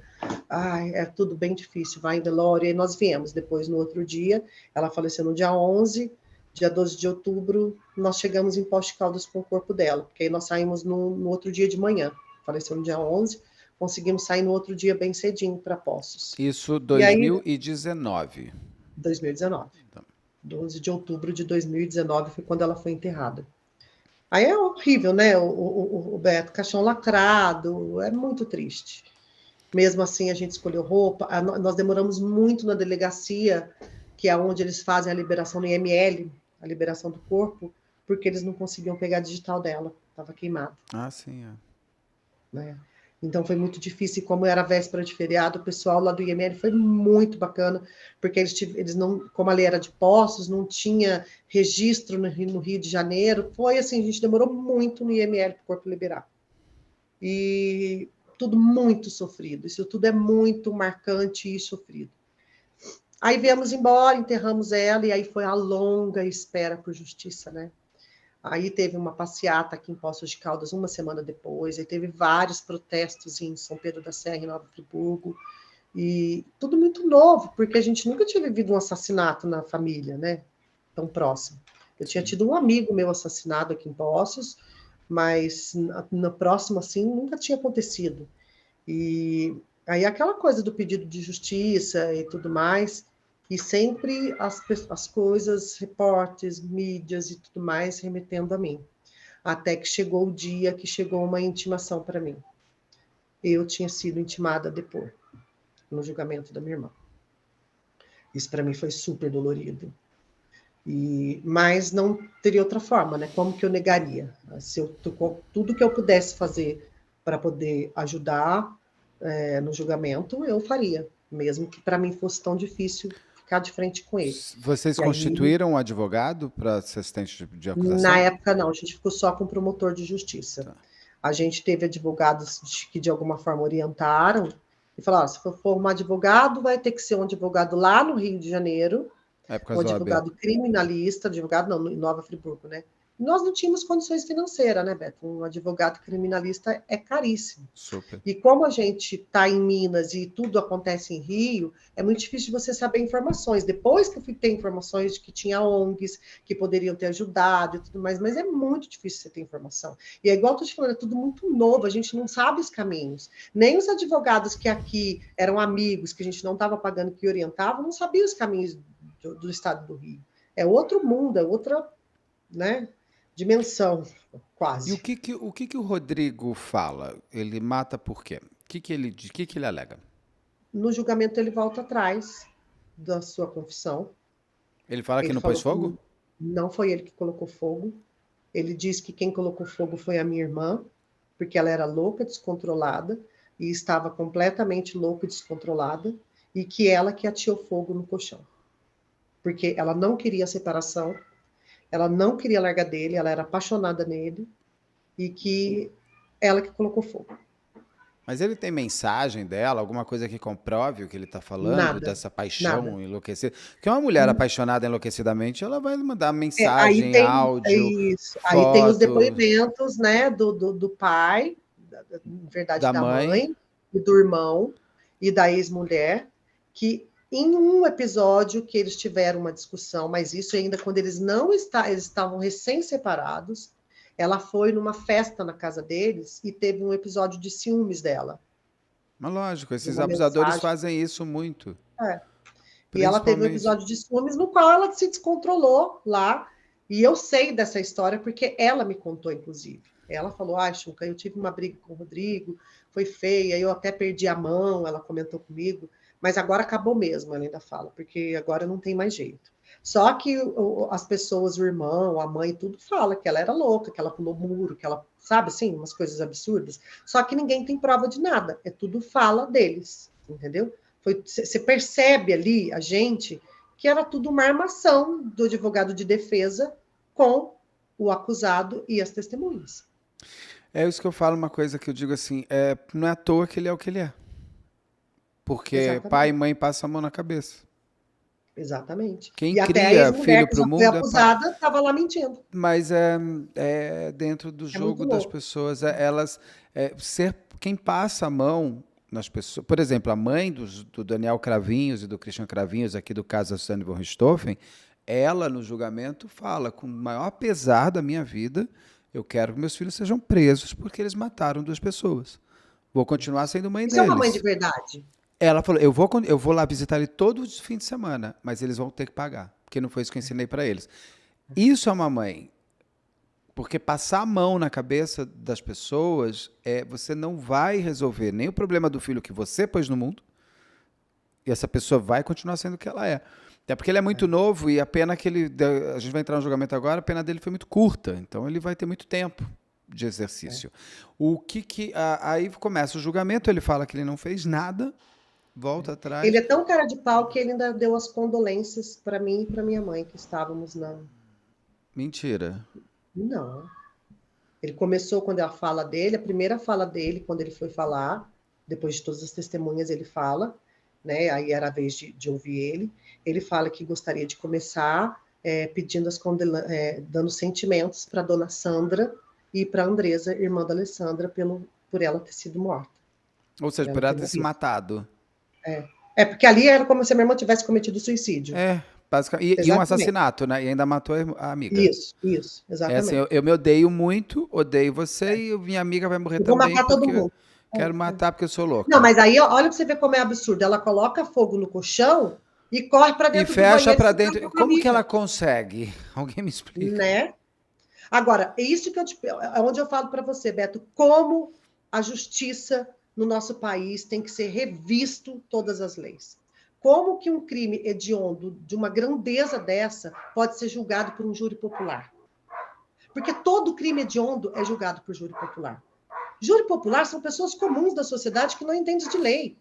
ai, é tudo bem difícil, vai em velório, e nós viemos depois no outro dia, ela faleceu no dia 11, dia 12 de outubro, nós chegamos em Poços de Caldas com o corpo dela, porque aí nós saímos no outro dia de manhã, faleceu no dia 11, conseguimos sair no outro dia bem cedinho para Poços. Isso E aí, 2019. 2019. Tá. 12 de outubro de 2019 foi quando ela foi enterrada. Aí é horrível, né, o Beto? Caixão lacrado, é muito triste. Mesmo assim, a gente escolheu roupa. Nós demoramos muito na delegacia, que é onde eles fazem a liberação no IML, a liberação do corpo, porque eles não conseguiam pegar a digital dela, estava queimado. Ah, sim, é. Né? Então foi muito difícil, e como era véspera de feriado, o pessoal lá do IML foi muito bacana, porque eles não, como a lei era de Poços, não tinha registro no Rio de Janeiro, foi assim, a gente demorou muito no IML para o corpo liberar. E tudo muito sofrido, isso tudo é muito marcante e sofrido. Aí viemos embora, enterramos ela, e aí foi a longa espera por justiça, né? Aí teve uma passeata aqui em Poços de Caldas uma semana depois, aí teve vários protestos em São Pedro da Serra, em Nova Friburgo, e tudo muito novo, porque a gente nunca tinha vivido um assassinato na família, né? Tão próximo. Eu tinha tido um amigo meu assassinado aqui em Poços, mas no próximo, assim, nunca tinha acontecido. E aí aquela coisa do pedido de justiça e tudo mais, e sempre as coisas, reportes, mídias e tudo mais remetendo a mim. Até que chegou o dia que chegou uma intimação para mim. Eu tinha sido intimada a depor no julgamento da minha irmã. Isso para mim foi super dolorido. Mas não teria outra forma, né? Como que eu negaria? Se eu tudo que eu pudesse fazer para poder ajudar no julgamento, eu faria, mesmo que para mim fosse tão difícil ficar de frente com ele. Vocês E aí, constituíram um advogado para ser assistente de na acusação? época, não, a gente ficou só com o promotor de justiça. Tá. A gente teve advogados que, de alguma forma, orientaram e falaram: se for um advogado, vai ter que ser um advogado lá no Rio de Janeiro, É por um causa do OAB. advogado criminalista, advogado não, em Nova Friburgo, né? Nós não tínhamos condições financeiras, né, Beto? Um advogado criminalista é caríssimo. Super. E como a gente está em Minas e tudo acontece em Rio, é muito difícil você saber informações. Depois que eu fui ter informações de que tinha ONGs que poderiam ter ajudado e tudo mais, mas é muito difícil você ter informação. E é igual eu estou te falando, é tudo muito novo, a gente não sabe os caminhos. Nem os advogados que aqui eram amigos, que a gente não estava pagando, que orientavam, não sabiam os caminhos do estado do Rio. É outro mundo, é outra, né, dimensão, quase. E o que o Rodrigo fala? Ele mata por quê? O que ele alega? No julgamento ele volta atrás da sua confissão. Ele fala que Ele não falou pôs fogo? que não foi ele que colocou fogo. Ele diz que quem colocou fogo foi a minha irmã, porque ela era louca, descontrolada, e estava completamente louca e descontrolada, e que ela que ateou fogo no colchão. Porque ela não queria a separação, ela não queria largar dele, ela era apaixonada nele, e que ela que colocou fogo. Mas ele tem mensagem dela, alguma coisa que comprove o que ele está falando, Nada, dessa paixão nada. enlouquecida? Porque uma mulher apaixonada enlouquecidamente, ela vai mandar Aí mensagem, tem áudio, isso, aí tem os foto depoimentos, né, do pai, na verdade da da mãe. mãe, e do irmão e da ex-mulher, que em um episódio que eles tiveram uma discussão, mas isso ainda quando eles não eles estavam recém-separados, ela foi numa festa na casa deles e teve um episódio de ciúmes dela, Mas lógico, de esses uma abusadores mensagem. fazem isso muito. É. E ela teve um Principalmente. episódio de ciúmes no qual ela se descontrolou lá. E eu sei dessa história porque ela me contou, inclusive. Ela falou: ah, Chuca, eu tive uma briga com o Rodrigo, foi feia, eu até perdi a mão, ela comentou comigo, Mas agora acabou mesmo, ela ainda fala, porque agora não tem mais jeito. Só que as pessoas, o irmão, a mãe, tudo fala que ela era louca, que ela pulou muro, que ela, sabe assim, umas coisas absurdas. Só que ninguém tem prova de nada, é tudo fala deles, entendeu? Você percebe ali, a gente, que era tudo uma armação do advogado de defesa com o acusado e as testemunhas. É isso que eu falo, uma coisa que eu digo assim, não é à toa que ele é o que ele é. Porque Exatamente. pai e mãe passam a mão na cabeça. Exatamente. Quem E até a cria ex-mulher filho que para o já foi mundo é pai. acusada estava lá mentindo. Mas é dentro do É muito jogo das louco. pessoas. Quem passa a mão nas pessoas. Por exemplo, a mãe do Daniel Cravinhos e do Christian Cravinhos, aqui do caso da Suzane von Richthofen, ela, no julgamento, fala: com o maior pesar da minha vida, eu quero que meus filhos sejam presos porque eles mataram 2 pessoas. Vou continuar sendo mãe Isso é uma mãe de deles. verdade. Ela falou: eu vou lá visitar ele todos os fins de semana, mas eles vão ter que pagar, porque não foi isso que eu ensinei para eles. Isso é uma mãe. Porque passar a mão na cabeça das pessoas, você não vai resolver nem o problema do filho que você pôs no mundo, e essa pessoa vai continuar sendo o que ela é. Até porque ele é muito novo e a pena que a gente vai entrar no julgamento agora, a pena dele foi muito curta, então ele vai ter muito tempo de exercício. Aí começa o julgamento, ele fala que ele não fez nada, volta atrás. Ele é tão cara de pau que ele ainda deu as condolências para mim e para minha mãe, que estávamos na... Mentira. Não. Ele começou quando a fala dele, a primeira fala dele, quando ele foi falar, depois de todas as testemunhas, ele fala, né? Aí era a vez de ouvir ele. Ele fala que gostaria de começar pedindo dando sentimentos para a dona Sandra e para a Andresa, irmã da Alessandra, por ela ter sido morta. Ou seja, por ela ter se matado. Porque ali era como se a minha irmã tivesse cometido suicídio. Basicamente. E um assassinato, né? E ainda matou a amiga. Isso, exatamente. Assim, eu me odeio muito, odeio você e minha amiga vai morrer eu vou também. Matar todo mundo. Quero matar porque eu sou louca. Não, mas aí olha pra você ver como é absurdo. Ela coloca fogo no colchão e corre para dentro do banheiro. E fecha para dentro. Como que ela consegue? Alguém me explica. Né? Agora, é isso que é onde eu falo para você, Beto, como a justiça no nosso país tem que ser revisto todas as leis. Como que um crime hediondo de uma grandeza dessa pode ser julgado por um júri popular? Porque todo crime hediondo é julgado por júri popular. Júri popular são pessoas comuns da sociedade que não entendem de lei.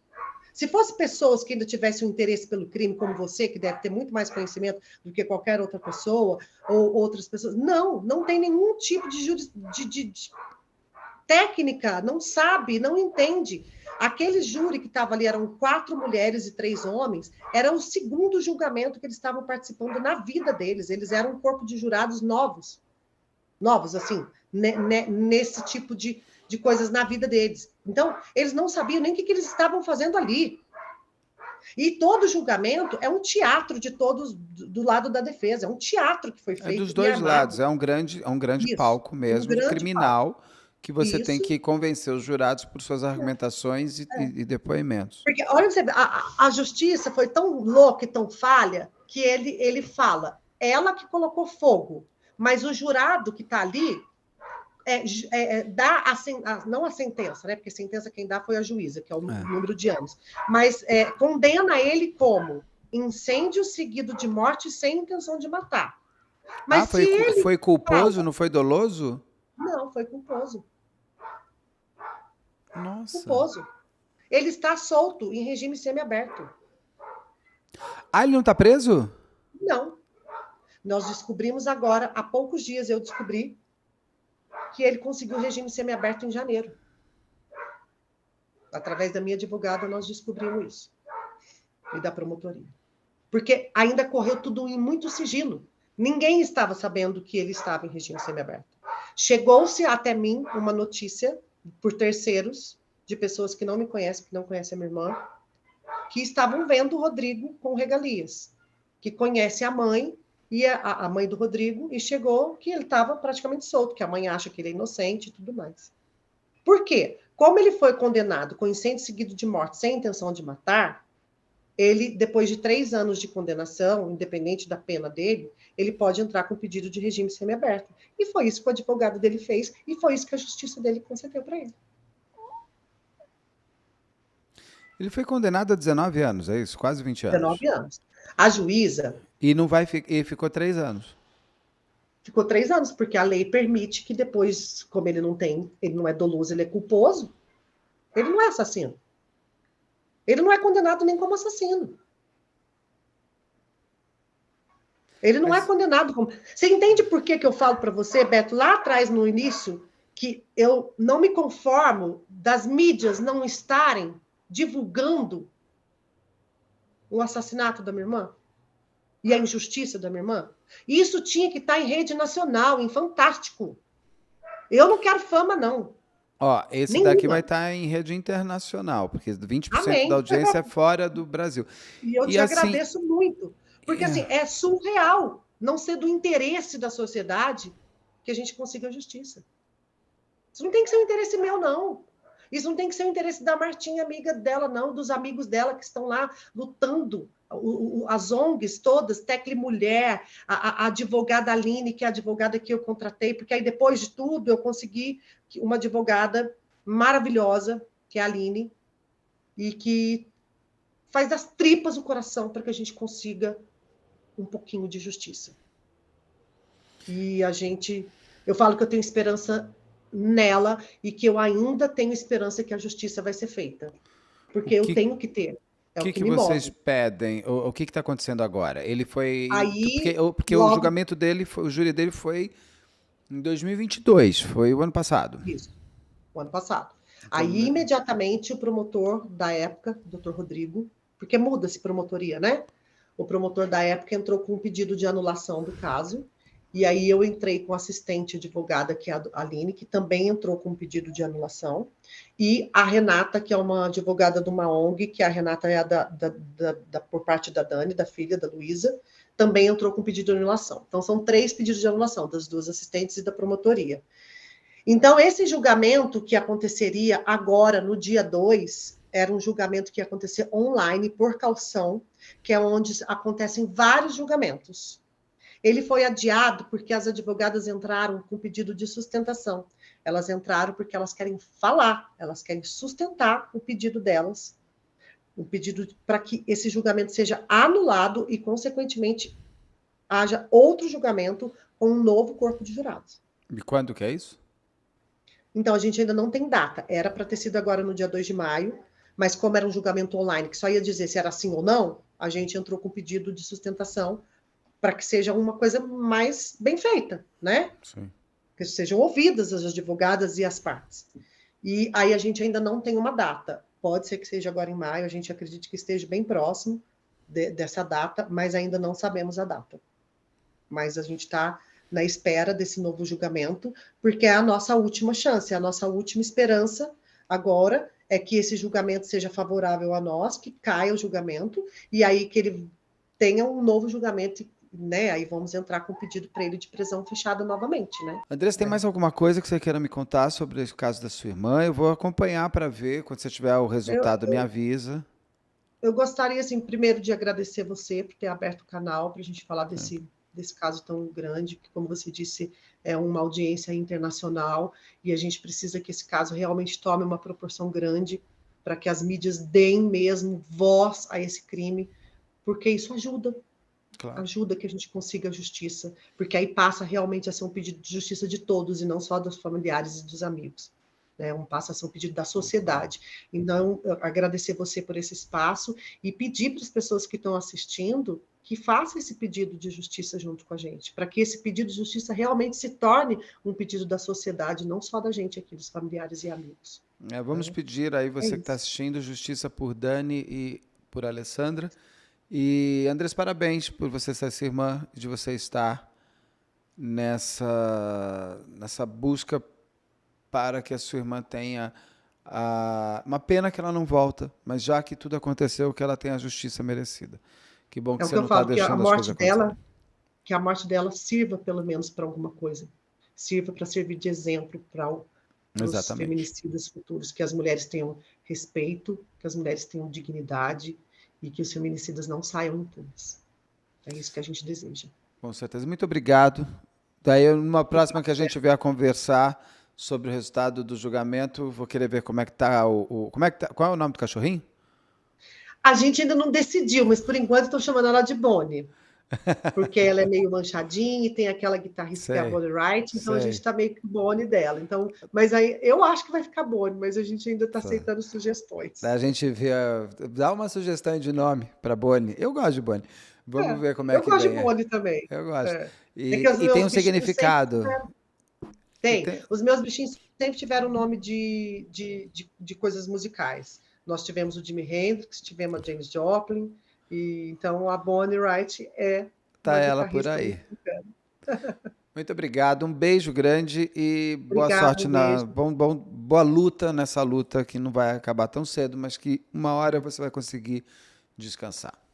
Se fosse pessoas que ainda tivessem um interesse pelo crime, como você, que deve ter muito mais conhecimento do que qualquer outra pessoa, ou outras pessoas, não tem nenhum tipo de técnica, não sabe, não entende. Aquele júri que estava ali, eram 4 mulheres e 3 homens, era o segundo julgamento que eles estavam participando na vida deles. Eles eram um corpo de jurados novos, assim, nesse tipo de coisas na vida deles. Então, eles não sabiam nem o que eles estavam fazendo ali. E todo julgamento é um teatro de todos, do lado da defesa, é um teatro que foi feito. Dos dois lados, é um grande palco mesmo, grande criminal, palco. Que você tem que convencer os jurados por suas argumentações e depoimentos. Porque, olha, a justiça foi tão louca e tão falha que ele fala, ela que colocou fogo, mas o jurado que está ali dá não a sentença, né? Porque a sentença quem dá foi a juíza, que é o número de anos, mas condena ele como incêndio seguido de morte sem intenção de matar. Mas foi culposo, não foi doloso? Não, foi culposo. Nossa. Culposo. Ele está solto em regime semiaberto. Ele não está preso? Não. Nós descobrimos agora, há poucos dias eu descobri que ele conseguiu regime semiaberto em janeiro. Através da minha advogada, nós descobrimos isso. E da promotoria. Porque ainda correu tudo em muito sigilo. Ninguém estava sabendo que ele estava em regime semiaberto. Chegou-se até mim uma notícia por terceiros, de pessoas que não me conhecem, que não conhecem a minha irmã, que estavam vendo o Rodrigo com regalias, que conhece a mãe e a mãe do Rodrigo, e chegou que ele estava praticamente solto, que a mãe acha que ele é inocente e tudo mais. Por quê? Como ele foi condenado com incêndio seguido de morte sem intenção de matar, ele, depois de 3 anos de condenação, independente da pena dele, ele pode entrar com pedido de regime semiaberto. E foi isso que o advogado dele fez, e foi isso que a justiça dele concedeu para ele. Ele foi condenado a 19 anos, é isso? Quase 20 anos. 19 anos. A juíza E não vai e ficou 3 anos. ficou 3 anos, porque a lei permite que depois, como ele não é doloso, ele é culposo, ele não é assassino. Ele não é condenado nem como assassino. Ele não é Mas condenado como. Você entende por que eu falo para você, Beto, lá atrás, no início, que eu não me conformo das mídias não estarem divulgando o assassinato da minha irmã e a injustiça da minha irmã? Isso tinha que estar em rede nacional, em Fantástico. Eu não quero fama, não. ó, esse daqui vai Nenhuma. estar em rede internacional, porque 20% da Amém. audiência é fora do Brasil. E eu E te assim, agradeço muito. Porque, assim, é surreal não ser do interesse da sociedade que a gente consiga a justiça. Isso não tem que ser um interesse meu, não. Isso não tem que ser o interesse da Martinha, amiga dela, não, dos amigos dela que estão lá lutando. As ONGs todas, Tecle Mulher, a advogada Aline, que é a advogada que eu contratei, porque aí depois de tudo eu consegui uma advogada maravilhosa, que é a Aline, e que faz das tripas o coração para que a gente consiga um pouquinho de justiça. E eu falo que eu tenho esperança nela e que eu ainda tenho esperança que a justiça vai ser feita. o Porque eu que tenho que ter. É o que que me vocês move. pedem? O que está acontecendo agora? Ele foi. Aí, Porque o logo, julgamento dele, o júri dele foi em 2022, foi o ano passado. isso, o ano passado. Então, Aí, imediatamente, o promotor da época, doutor Rodrigo, porque muda-se promotoria, né? O promotor da época entrou com um pedido de anulação do caso, e aí eu entrei com a assistente advogada, que é a Aline, que também entrou com um pedido de anulação, e a Renata, que é uma advogada de uma ONG, que a Renata é por parte da Dani, da filha da Luísa, também entrou com pedido de anulação. Então, são 3 pedidos de anulação, das 2 assistentes e da promotoria. Então, esse julgamento que aconteceria agora, no dia 2, era um julgamento que ia acontecer online, por caução, que é onde acontecem vários julgamentos. Ele foi adiado porque as advogadas entraram com pedido de sustentação. Elas entraram porque elas querem falar, elas querem sustentar o pedido delas, o pedido para que esse julgamento seja anulado e, consequentemente, haja outro julgamento com um novo corpo de jurados. e quando que é isso? Então, a gente ainda não tem data. Era para ter sido agora no dia 2 de maio, mas como era um julgamento online que só ia dizer se era sim ou não, a gente entrou com pedido de sustentação para que seja uma coisa mais bem feita, né? Sim. Que sejam ouvidas as advogadas e as partes. E aí a gente ainda não tem uma data. Pode ser que seja agora em maio, a gente acredita que esteja bem próximo dessa data, mas ainda não sabemos a data. Mas a gente está na espera desse novo julgamento, porque é a nossa última chance, a nossa última esperança agora é que esse julgamento seja favorável a nós, que caia o julgamento, e aí que ele tenha um novo julgamento, né? Aí vamos entrar com pedido para ele de prisão fechada novamente, né? Andressa, tem mais alguma coisa que você queira me contar sobre esse caso da sua irmã? Eu vou acompanhar para ver. Quando você tiver o resultado, me avisa. Eu gostaria, assim, primeiro de agradecer você por ter aberto o canal para a gente falar desse caso tão grande, que, como você disse, é uma audiência internacional e a gente precisa que esse caso realmente tome uma proporção grande para que as mídias deem mesmo voz a esse crime, porque isso ajuda. Claro. Ajuda que a gente consiga a justiça, porque aí passa realmente a ser um pedido de justiça de todos e não só dos familiares e dos amigos. Né? Passa a ser um pedido da sociedade. Então, agradecer você por esse espaço e pedir para as pessoas que estão assistindo que façam esse pedido de justiça junto com a gente, para que esse pedido de justiça realmente se torne um pedido da sociedade, não só da gente aqui, dos familiares e amigos. Vamos pedir aí, você que está assistindo, justiça por Dani e por Alessandra. E, Andressa, parabéns por você ser essa irmã, de você estar nessa busca para que a sua irmã tenha uma pena que ela não volta, mas já que tudo aconteceu, que ela tenha a justiça merecida. Que bom que você não está deixando as coisas acontecerem. Que a morte dela sirva pelo menos para alguma coisa. Sirva para servir de exemplo para os feminicidas futuros, que as mulheres tenham respeito, que as mulheres tenham dignidade e que os feminicidas não saiam impunes. É isso que a gente deseja. Com certeza. Muito obrigado. Daí, numa próxima que a gente vier a conversar sobre o resultado do julgamento, vou querer ver como é que está qual é o nome do cachorrinho? A gente ainda não decidiu, mas por enquanto estão chamando ela de Bonnie. Porque ela é meio manchadinha e tem aquela guitarrista que é a Sei, Bonnie Wright, então a gente sei. está meio que Bonnie dela. Então, mas aí eu acho que vai ficar Bonnie, mas a gente ainda está Tá. aceitando sugestões. A gente vê, dá uma sugestão de nome para Bonnie. Eu gosto de Bonnie. Vamos É, ver como é eu que gosto de vem. Bonnie também. Eu gosto. É. É que E, os e tem meus um bichinhos sempre significado. E tem. tem, Os meus bichinhos sempre tiveram nome de coisas musicais. Nós tivemos o Jimi Hendrix, tivemos a Janis Joplin, e então a Bonnie Wright é tá uma ela por guitarrista aí. americana. Muito obrigado, um beijo grande e boa Obrigada, sorte um beijo. boa luta nessa luta que não vai acabar tão cedo, mas que uma hora você vai conseguir descansar.